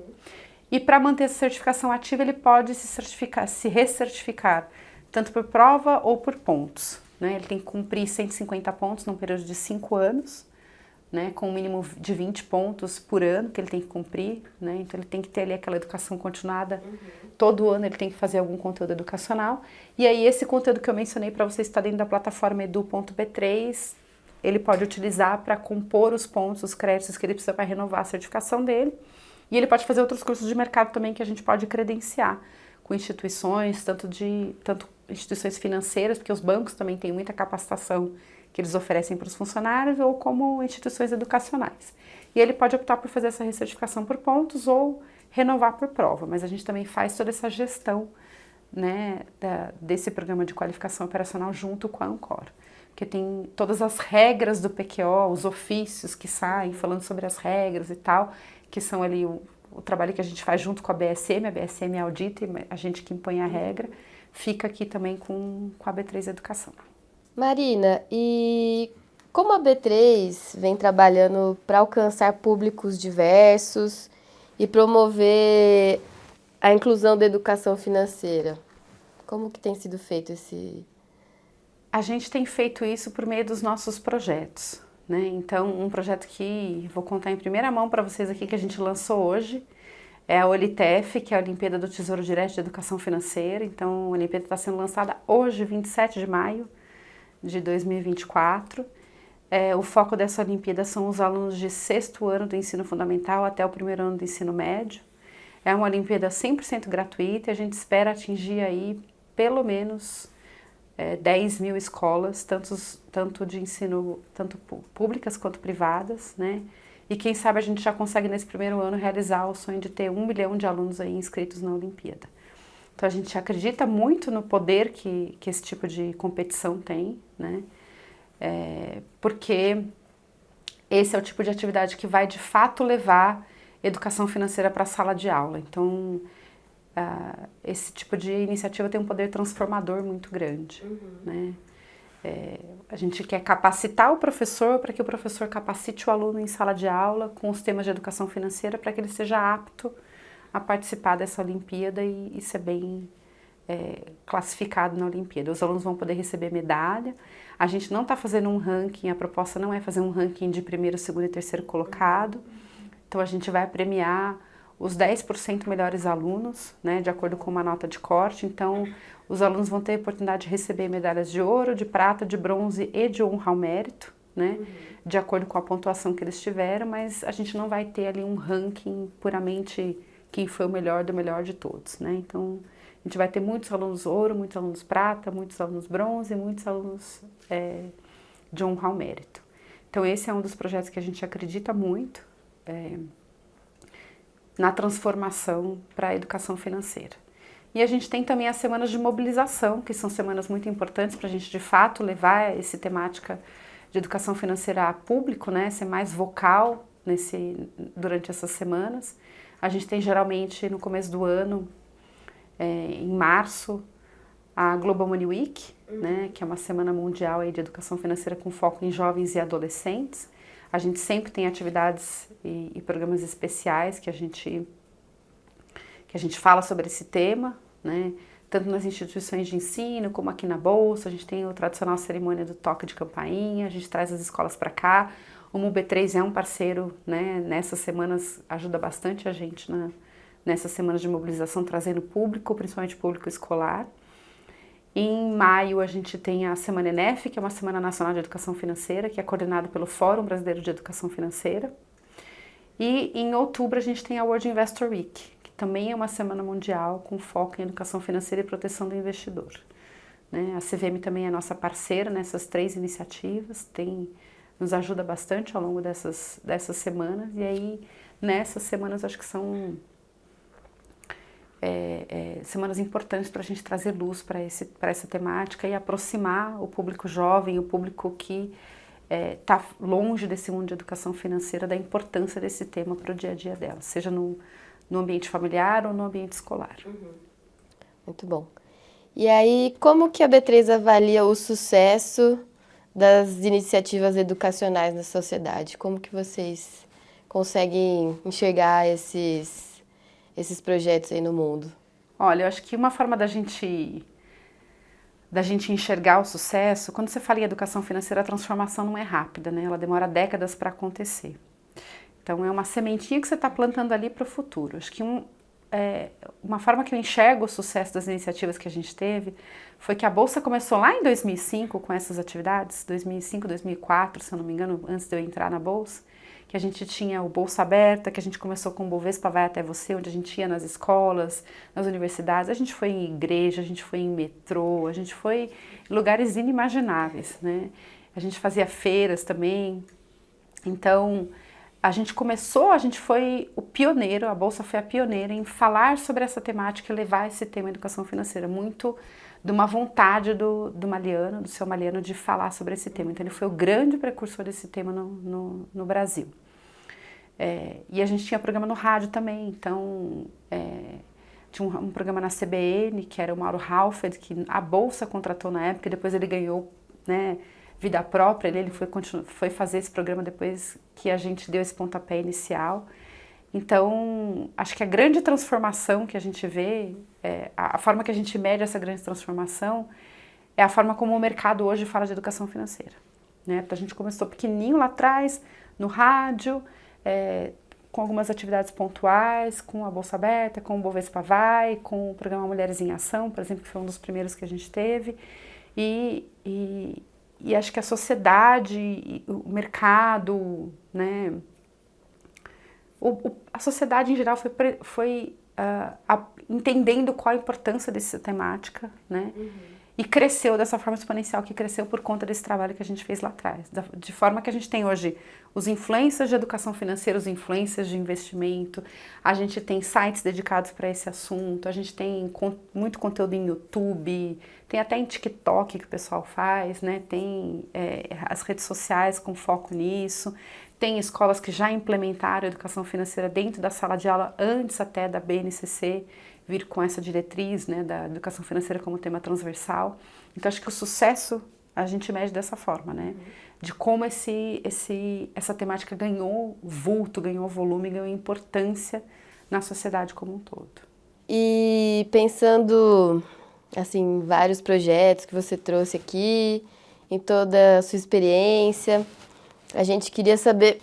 E para manter essa certificação ativa, ele pode se recertificar, tanto por prova ou por pontos, né? Ele tem que cumprir 150 pontos num período de 5 anos, né, com um mínimo de 20 pontos por ano que ele tem que cumprir, né, então ele tem que ter ali aquela educação continuada, todo ano ele tem que fazer algum conteúdo educacional, e aí esse conteúdo que eu mencionei para vocês está dentro da plataforma edu.b3, ele pode utilizar para compor os pontos, os créditos que ele precisa para renovar a certificação dele, e ele pode fazer outros cursos de mercado também que a gente pode credenciar com instituições, tanto instituições financeiras, porque os bancos também têm muita capacitação que eles oferecem para os funcionários, ou como instituições educacionais. E ele pode optar por fazer essa recertificação por pontos ou renovar por prova, mas a gente também faz toda essa gestão, né, desse programa de qualificação operacional junto com a Ancor, porque tem todas as regras do PQO, os ofícios que saem falando sobre as regras e tal, que são ali o trabalho que a gente faz junto com a BSM audita e a gente que impõe a regra, fica aqui também com a B3 Educação. Marina, e como a B3 vem trabalhando para alcançar públicos diversos e promover a inclusão da educação financeira? Como que tem sido feito esse... A gente tem feito isso por meio dos nossos projetos, né? Então, um projeto que vou contar em primeira mão para vocês aqui que a gente lançou hoje é a OLITEF, que é a Olimpíada do Tesouro Direto de Educação Financeira. Então, a Olimpíada está sendo lançada hoje, 27 de maio de 2024. O foco dessa Olimpíada são os alunos de 6º ano do ensino fundamental até o 1º ano do ensino médio. É uma Olimpíada 100% gratuita e a gente espera atingir aí pelo menos 10 mil escolas, tanto de ensino, tanto públicas quanto privadas, né? E quem sabe a gente já consegue nesse primeiro ano realizar o sonho de ter 1 milhão de alunos aí inscritos na Olimpíada. Então a gente acredita muito no poder que esse tipo de competição tem, né? Porque esse é o tipo de atividade que vai de fato levar educação financeira para a sala de aula. Então esse tipo de iniciativa tem um poder transformador muito grande, né? A gente quer capacitar o professor para que o professor capacite o aluno em sala de aula com os temas de educação financeira para que ele seja apto a participar dessa Olimpíada e ser bem classificado na Olimpíada. Os alunos vão poder receber medalha. A gente não está fazendo um ranking, a proposta não é fazer um ranking de 1º, 2º e 3º colocado. Então a gente vai premiar os 10% melhores alunos, né, de acordo com uma nota de corte. Então os alunos vão ter a oportunidade de receber medalhas de ouro, de prata, de bronze e de honra ao mérito, né, de acordo com a pontuação que eles tiveram, mas a gente não vai ter ali um ranking puramente quem foi o melhor do melhor de todos, né? Então, a gente vai ter muitos alunos ouro, muitos alunos prata, muitos alunos bronze, muitos alunos de honra ao mérito. Então, esse é um dos projetos que a gente acredita muito na transformação para a educação financeira. E a gente tem também as semanas de mobilização, que são semanas muito importantes para a gente, de fato, levar essa temática de educação financeira a público, né? Ser mais vocal durante essas semanas. A gente tem geralmente no começo do ano, em março, a Global Money Week, né, que é uma semana mundial aí de educação financeira com foco em jovens e adolescentes. A gente sempre tem atividades e programas especiais que a gente fala sobre esse tema, né, tanto nas instituições de ensino como aqui na Bolsa. A gente tem a tradicional cerimônia do toque de campainha, a gente traz as escolas para cá. O MUB3 é um parceiro, né, nessas semanas ajuda bastante a gente nessas semanas de mobilização, trazendo público, principalmente público escolar. Em maio a gente tem a Semana ENEF, que é uma Semana Nacional de Educação Financeira, que é coordenada pelo Fórum Brasileiro de Educação Financeira. E em outubro a gente tem a World Investor Week, que também é uma semana mundial com foco em educação financeira e proteção do investidor, né? A CVM também é nossa parceira nessas 3 iniciativas, nos ajuda bastante ao longo dessas semanas, e aí nessas semanas acho que são semanas importantes para a gente trazer luz para essa temática e aproximar o público jovem, o público que está longe desse mundo de educação financeira, da importância desse tema para o dia a dia dela, seja no ambiente familiar ou no ambiente escolar. Muito bom. E aí, como que a B3 avalia o sucesso das iniciativas educacionais na sociedade? Como que vocês conseguem enxergar esses projetos aí no mundo? Olha, eu acho que uma forma da gente da gente enxergar o sucesso, quando você fala em educação financeira, a transformação não é rápida, né? Ela demora décadas para acontecer. Então, é uma sementinha que você está plantando ali para o futuro. Acho que uma forma que eu enxergo o sucesso das iniciativas que a gente teve foi que a Bolsa começou lá em 2005 com essas atividades, 2005, 2004, se eu não me engano, antes de eu entrar na Bolsa, que a gente tinha o Bolsa Aberta, que a gente começou com o Bovespa Vai Até Você, onde a gente ia nas escolas, nas universidades, a gente foi em igreja, a gente foi em metrô, a gente foi em lugares inimagináveis, né? A gente fazia feiras também. Então, a gente foi o pioneiro, a Bolsa foi a pioneira em falar sobre essa temática e levar esse tema educação financeira, muito de uma vontade do Maliano, do seu Maliano, de falar sobre esse tema. Então ele foi o grande precursor desse tema no Brasil. E a gente tinha programa no rádio também, então tinha um programa na CBN, que era o Mauro Halfed, que a Bolsa contratou na época, e depois ele ganhou, né, vida própria, ele foi fazer esse programa depois que a gente deu esse pontapé inicial. Então, acho que a grande transformação que a gente vê, a forma que a gente mede essa grande transformação, é a forma como o mercado hoje fala de educação financeira, né? A gente começou pequenininho lá atrás, no rádio, com algumas atividades pontuais, com a Bolsa Aberta, com o Bovespa Vai, com o programa Mulheres em Ação, por exemplo, que foi um dos primeiros que a gente teve, e acho que a sociedade, o mercado, né, a sociedade em geral foi entendendo qual a importância dessa temática, né, e cresceu dessa forma exponencial que cresceu por conta desse trabalho que a gente fez lá atrás. De forma que a gente tem hoje os influencers de educação financeira, os influencers de investimento, a gente tem sites dedicados para esse assunto, a gente tem muito conteúdo em YouTube, tem até em TikTok que o pessoal faz, né? Tem as redes sociais com foco nisso, tem escolas que já implementaram a educação financeira dentro da sala de aula antes até da BNCC vir com essa diretriz, né, da educação financeira como tema transversal. Então acho que o sucesso a gente mede dessa forma, né? De como essa temática ganhou vulto, ganhou volume, ganhou importância na sociedade como um todo. E pensando, assim, em vários projetos que você trouxe aqui, em toda a sua experiência, a gente queria saber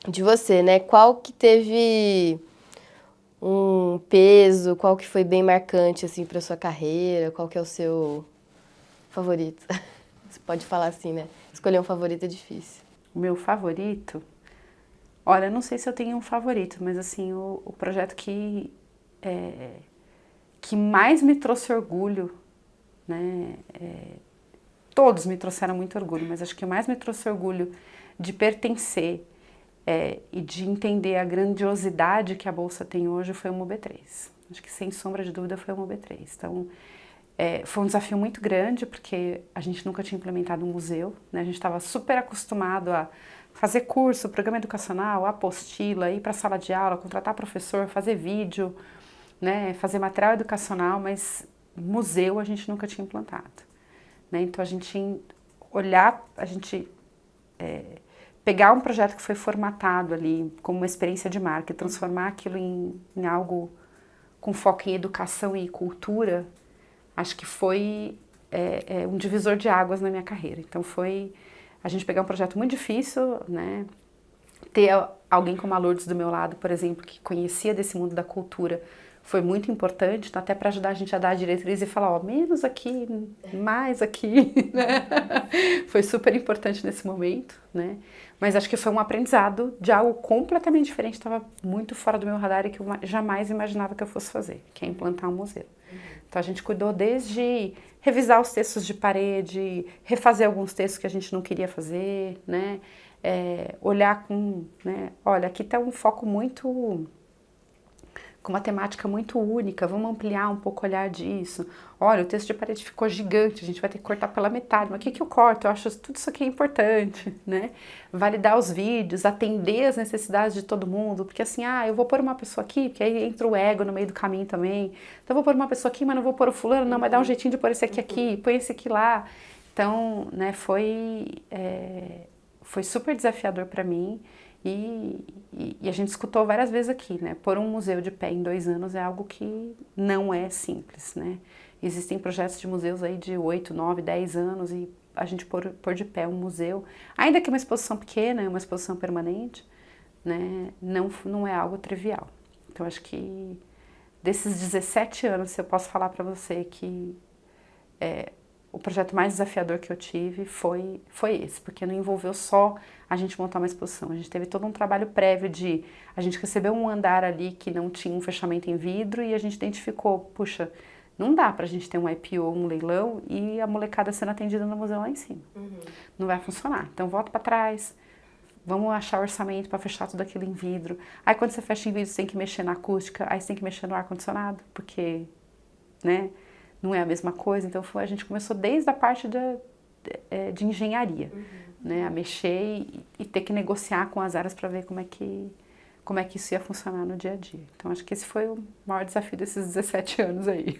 de você, né? Qual que teve um peso, qual que foi bem marcante, assim, para sua carreira, qual que é o seu favorito? Você pode falar assim, né? Escolher um favorito é difícil. O meu favorito? Olha, eu não sei se eu tenho um favorito, mas assim, o projeto que mais me trouxe orgulho, né? Todos me trouxeram muito orgulho, mas acho que o mais me trouxe orgulho de pertencer e de entender a grandiosidade que a Bolsa tem hoje foi o MUB3. Acho que sem sombra de dúvida foi o MUB3. Então, foi um desafio muito grande, porque a gente nunca tinha implementado um museu, né? A gente estava super acostumado a fazer curso, programa educacional, apostila, ir para a sala de aula, contratar professor, fazer vídeo, né? Fazer material educacional, mas museu a gente nunca tinha implantado, né? Então, pegar um projeto que foi formatado ali como uma experiência de marca e transformar aquilo em algo com foco em educação e cultura, acho que foi um divisor de águas na minha carreira. Então foi a gente pegar um projeto muito difícil, né? Ter alguém como a Lourdes do meu lado, por exemplo, que conhecia desse mundo da cultura, foi muito importante, então até para ajudar a gente a dar a diretriz e falar, ó, menos aqui, mais aqui, né? Foi super importante nesse momento, né? Mas acho que foi um aprendizado de algo completamente diferente, estava muito fora do meu radar e que eu jamais imaginava que eu fosse fazer, que é implantar um museu. Então a gente cuidou desde revisar os textos de parede, refazer alguns textos que a gente não queria fazer, né? Olhar né? Olha, aqui está um foco com uma temática muito única, vamos ampliar um pouco o olhar disso. Olha, o texto de parede ficou gigante, a gente vai ter que cortar pela metade, mas o que eu corto? Eu acho tudo isso aqui é importante, né? Validar os vídeos, atender as necessidades de todo mundo, porque assim, eu vou pôr uma pessoa aqui, porque aí entra o ego no meio do caminho também, então eu vou pôr uma pessoa aqui, mas não vou pôr o fulano, não, mas dá um jeitinho de pôr esse aqui, põe esse aqui lá. Então, né, foi super desafiador para mim. E a gente escutou várias vezes aqui, né? Pôr um museu de pé em 2 anos é algo que não é simples, né? Existem projetos de museus aí de 8, 9, 10 anos e a gente pôr de pé um museu, ainda que uma exposição pequena, uma exposição permanente, né, não é algo trivial. Então, acho que desses 17 anos, eu posso falar para você que o projeto mais desafiador que eu tive foi esse, porque não envolveu só a gente montar uma exposição, a gente teve todo um trabalho prévio de, a gente recebeu um andar ali que não tinha um fechamento em vidro e a gente identificou, puxa, não dá pra gente ter um IPO, um leilão e a molecada sendo atendida no museu lá em cima. Não vai funcionar. Então volta para trás, vamos achar orçamento para fechar tudo aquilo em vidro. Aí quando você fecha em vidro, você tem que mexer na acústica, aí você tem que mexer no ar-condicionado, porque, né, não é a mesma coisa. Então a gente começou desde a parte de engenharia, né, a mexer e ter que negociar com as áreas para ver como é que isso ia funcionar no dia a dia. Então acho que esse foi o maior desafio desses 17 anos aí.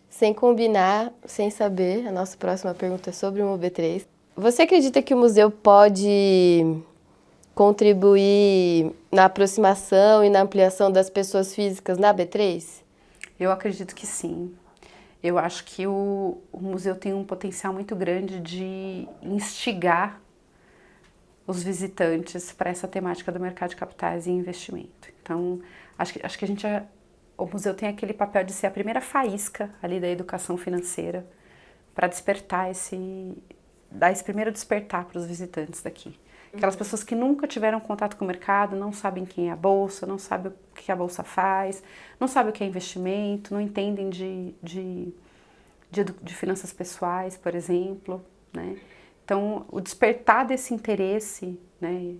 Sem combinar, sem saber, a nossa próxima pergunta é sobre o B3. Você acredita que o museu pode contribuir na aproximação e na ampliação das pessoas físicas na B3? Eu acredito que sim. Eu acho que o museu tem um potencial muito grande de instigar os visitantes para essa temática do mercado de capitais e investimento. Então, acho que o museu tem aquele papel de ser a primeira faísca ali da educação financeira para dar esse primeiro despertar para os visitantes daqui. Aquelas pessoas que nunca tiveram contato com o mercado, não sabem quem é a bolsa, não sabem o que a bolsa faz, não sabem o que é investimento, não entendem de finanças pessoais, por exemplo, né? Então, o despertar desse interesse, né,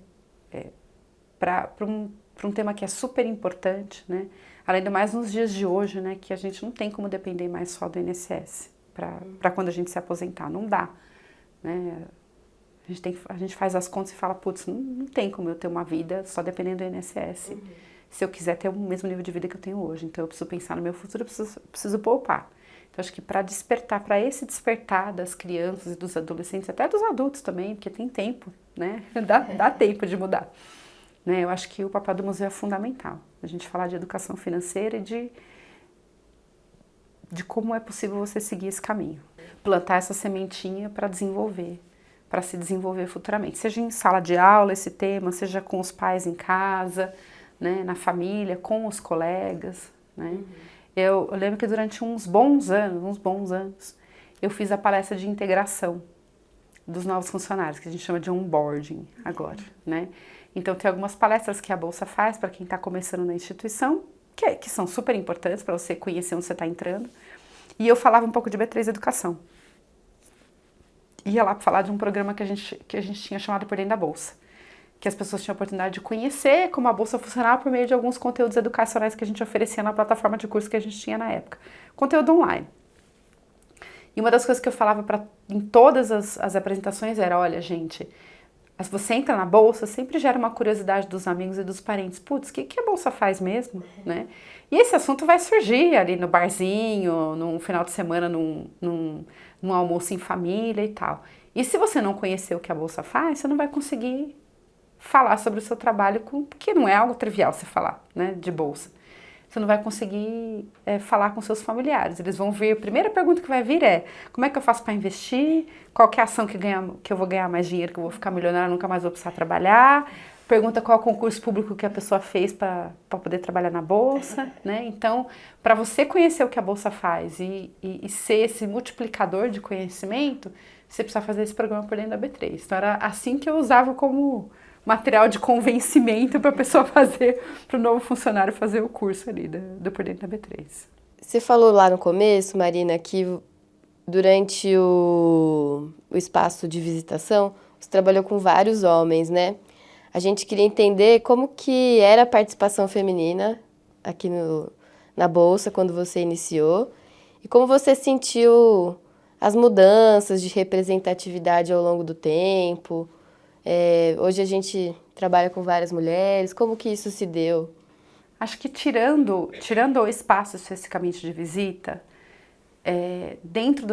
para um tema que é super importante, né, além do mais nos dias de hoje, né, que a gente não tem como depender mais só do INSS para quando a gente se aposentar, não dá, né? A gente faz as contas e fala, putz, não tem como eu ter uma vida só dependendo do INSS, se eu quiser ter o mesmo nível de vida que eu tenho hoje. Então, eu preciso pensar no meu futuro, eu preciso poupar. Então, acho que para esse despertar das crianças e dos adolescentes, até dos adultos também, porque tem tempo, né? Dá tempo de mudar. Né? Eu acho que o papel do museu é fundamental. A gente falar de educação financeira e de como é possível você seguir esse caminho. Plantar essa sementinha para se desenvolver futuramente. Seja em sala de aula esse tema, seja com os pais em casa, né? Na família, com os colegas, né? Eu lembro que durante uns bons anos, eu fiz a palestra de integração dos novos funcionários, que a gente chama de onboarding agora, né? Então, tem algumas palestras que a Bolsa faz para quem está começando na instituição, que são super importantes para você conhecer onde você está entrando. E eu falava um pouco de B3 Educação. Ia lá para falar de um programa que a gente tinha chamado Por Dentro da Bolsa, que as pessoas tinham a oportunidade de conhecer como a Bolsa funcionava por meio de alguns conteúdos educacionais que a gente oferecia na plataforma de curso que a gente tinha na época. Conteúdo online. E uma das coisas que eu falava em todas as apresentações era, olha, gente, se você entra na Bolsa, sempre gera uma curiosidade dos amigos e dos parentes. Putz, o que a Bolsa faz mesmo? Né? E esse assunto vai surgir ali no barzinho, num final de semana, num almoço em família e tal. E se você não conhecer o que a Bolsa faz, você não vai conseguir falar sobre o seu trabalho, porque não é algo trivial você falar, né, de bolsa. Você não vai conseguir falar com seus familiares. Eles vão vir, a primeira pergunta que vai vir é, como é que eu faço para investir? Qual que é a ação que eu vou ganhar mais dinheiro, que eu vou ficar milionária, nunca mais vou precisar trabalhar? Pergunta qual é o concurso público que a pessoa fez para poder trabalhar na bolsa, né? Então, para você conhecer o que a bolsa faz e ser esse multiplicador de conhecimento, você precisa fazer esse programa por dentro da B3. Então, era assim que eu usava como material de convencimento para a pessoa fazer, para o novo funcionário fazer o curso ali do Por Dentro da B3. Você falou lá no começo, Marina, que durante o espaço de visitação, você trabalhou com vários homens, né? A gente queria entender como que era a participação feminina aqui na Bolsa, quando você iniciou, e como você sentiu as mudanças de representatividade ao longo do tempo. Hoje a gente trabalha com várias mulheres, como que isso se deu? Acho que tirando o espaço especificamente de visita, dentro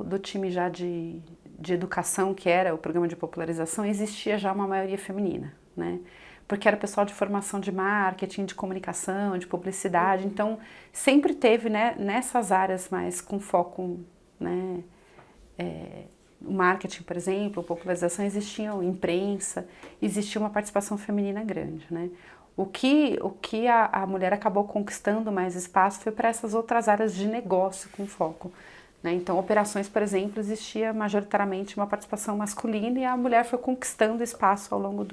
do time já de educação, que era o programa de popularização, existia já uma maioria feminina, né? porque era pessoal de formação de marketing, de comunicação, de publicidade, então sempre teve, né, nessas áreas mais com foco, né, o marketing, por exemplo, popularização, existia imprensa, existia uma participação feminina grande, né. O que a mulher acabou conquistando mais espaço foi para essas outras áreas de negócio com foco, né. Então, operações, por exemplo, existia majoritariamente uma participação masculina e a mulher foi conquistando espaço ao longo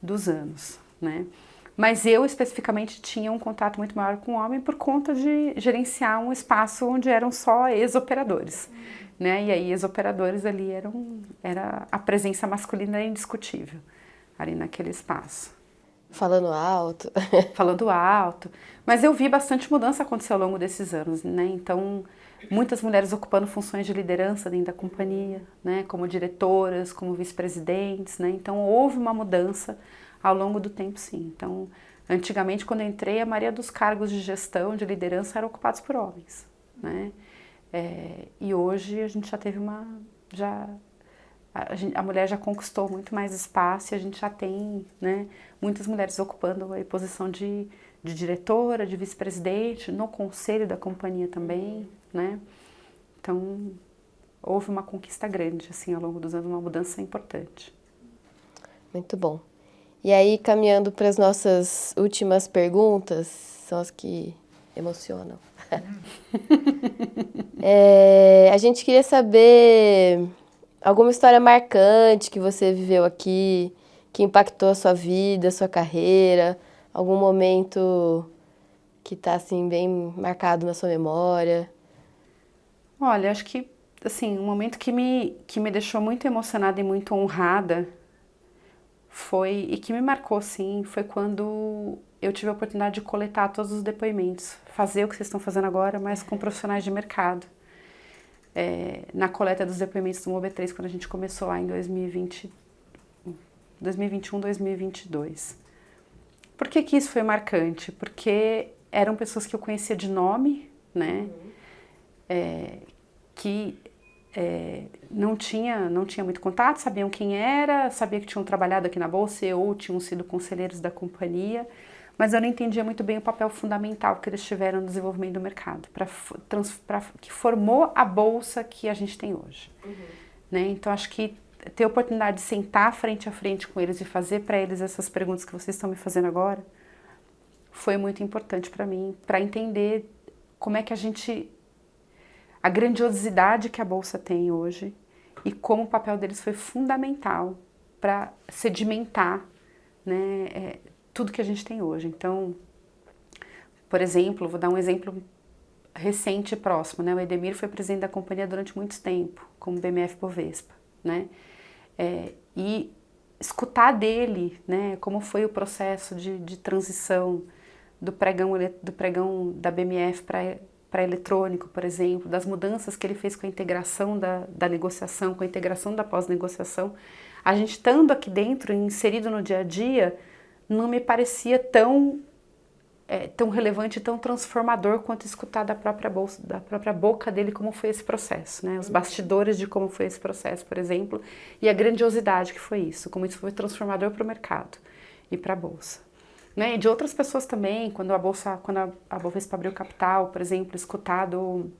dos anos, né. Mas eu, especificamente, tinha um contato muito maior com o homem por conta de gerenciar um espaço onde eram só ex-operadores, né, e aí ex-operadores ali era a presença masculina indiscutível ali naquele espaço. Falando alto. Falando alto, mas eu vi bastante mudança acontecer ao longo desses anos, né, então muitas mulheres ocupando funções de liderança dentro da companhia, né, como diretoras, como vice-presidentes, né, então houve uma mudança ao longo do tempo, sim. Então, antigamente, quando eu entrei, a maioria dos cargos de gestão, de liderança, eram ocupados por homens, né, e hoje a gente já teve a mulher já conquistou muito mais espaço e a gente já tem, né, muitas mulheres ocupando a posição de diretora, de vice-presidente, no conselho da companhia também, né? Então, houve uma conquista grande, assim, ao longo dos anos, uma mudança importante. Muito bom. E aí, caminhando para as nossas últimas perguntas, são as que emocionam. A gente queria saber alguma história marcante que você viveu aqui, que impactou a sua vida, a sua carreira, algum momento que está assim, bem marcado na sua memória. Olha, acho que, assim, um momento que me deixou muito emocionada e muito honrada e que me marcou, sim, foi quando eu tive a oportunidade de coletar todos os depoimentos, fazer o que vocês estão fazendo agora, mas com profissionais de mercado. Na coleta dos depoimentos do MoB3, quando a gente começou lá em 2021, 2022. Por que isso foi marcante? Porque eram pessoas que eu conhecia de nome, né? Que não tinha muito contato, sabiam quem era, sabia que tinham trabalhado aqui na Bolsa ou tinham sido conselheiros da companhia, mas eu não entendia muito bem o papel fundamental que eles tiveram no desenvolvimento do mercado, que formou a Bolsa que a gente tem hoje. Né? Então, acho que ter a oportunidade de sentar frente a frente com eles e fazer para eles essas perguntas que vocês estão me fazendo agora, foi muito importante para mim, para entender como é que a grandiosidade que a Bolsa tem hoje e como o papel deles foi fundamental para sedimentar, né, tudo que a gente tem hoje. Então, por exemplo, vou dar um exemplo recente e próximo, né? O Edemir foi presidente da companhia durante muito tempo, como BMF Bovespa, né? E escutar dele, né, como foi o processo de transição do pregão da BMF para eletrônico, por exemplo, das mudanças que ele fez com a integração da negociação, com a integração da pós-negociação, a gente estando aqui dentro, inserido no dia a dia, não me parecia tão relevante, tão transformador quanto escutar da própria boca dele como foi esse processo, né? Os bastidores de como foi esse processo, por exemplo, e a grandiosidade que foi isso, como isso foi transformador para o mercado e para a Bolsa. Né? E de outras pessoas também, quando a Bovespa abriu capital, por exemplo, escutado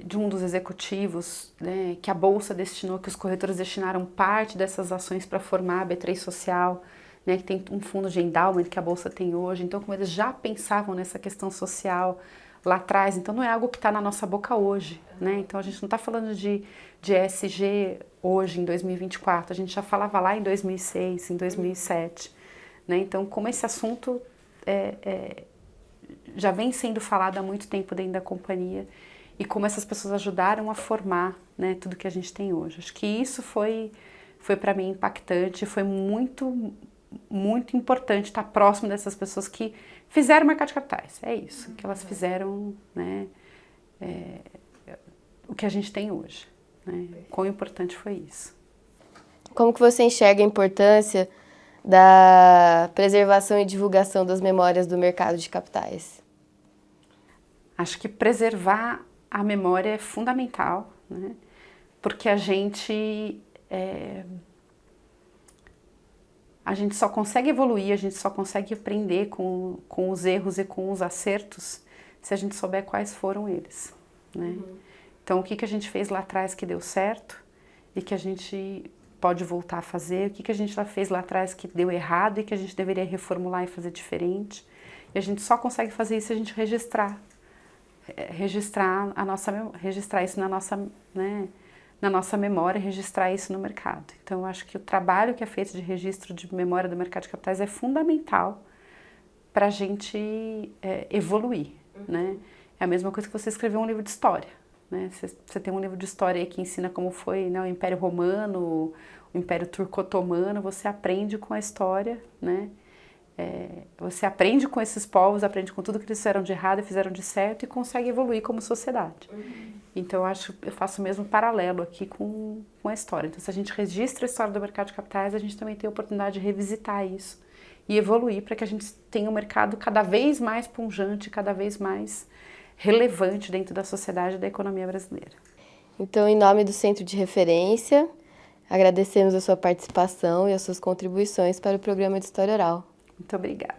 de um dos executivos, né, que a Bolsa destinou, que os corretores destinaram parte dessas ações para formar a B3 Social, né, que tem um fundo de endowment que a Bolsa tem hoje, então como eles já pensavam nessa questão social lá atrás, então não é algo que está na nossa boca hoje, né, então a gente não está falando de ESG hoje, em 2024, a gente já falava lá em 2006, em 2007, né, então como esse assunto já vem sendo falado há muito tempo dentro da companhia e como essas pessoas ajudaram a formar, né, tudo que a gente tem hoje. Acho que isso foi para mim impactante, foi muito importante estar próximo dessas pessoas que fizeram mercado de capitais. É isso, que elas fizeram, né, o que a gente tem hoje. Né? Quão importante foi isso. Como que você enxerga a importância da preservação e divulgação das memórias do mercado de capitais? Acho que preservar a memória é fundamental, né? Porque a gente a gente só consegue evoluir, a gente só consegue aprender com os erros e com os acertos se a gente souber quais foram eles, né? Então, o que a gente fez lá atrás que deu certo e que a gente pode voltar a fazer, o que a gente já fez lá atrás que deu errado e que a gente deveria reformular e fazer diferente. E a gente só consegue fazer isso se a gente registrar isso na nossa, né, na nossa memória, registrar isso no mercado. Então, eu acho que o trabalho que é feito de registro de memória do mercado de capitais é fundamental para a gente evoluir, né? É a mesma coisa que você escrever um livro de história, né? Você tem um livro de história aí que ensina como foi, né, o Império Romano, o Império Turco-Otomano, você aprende com a história, né? Você aprende com esses povos, aprende com tudo que eles fizeram de errado e fizeram de certo e consegue evoluir como sociedade. Então, eu faço o mesmo paralelo aqui com a história. Então, se a gente registra a história do mercado de capitais, a gente também tem a oportunidade de revisitar isso e evoluir para que a gente tenha um mercado cada vez mais pujante, cada vez mais relevante dentro da sociedade e da economia brasileira. Então, em nome do Centro de Referência, agradecemos a sua participação e as suas contribuições para o programa de História Oral. Muito obrigada.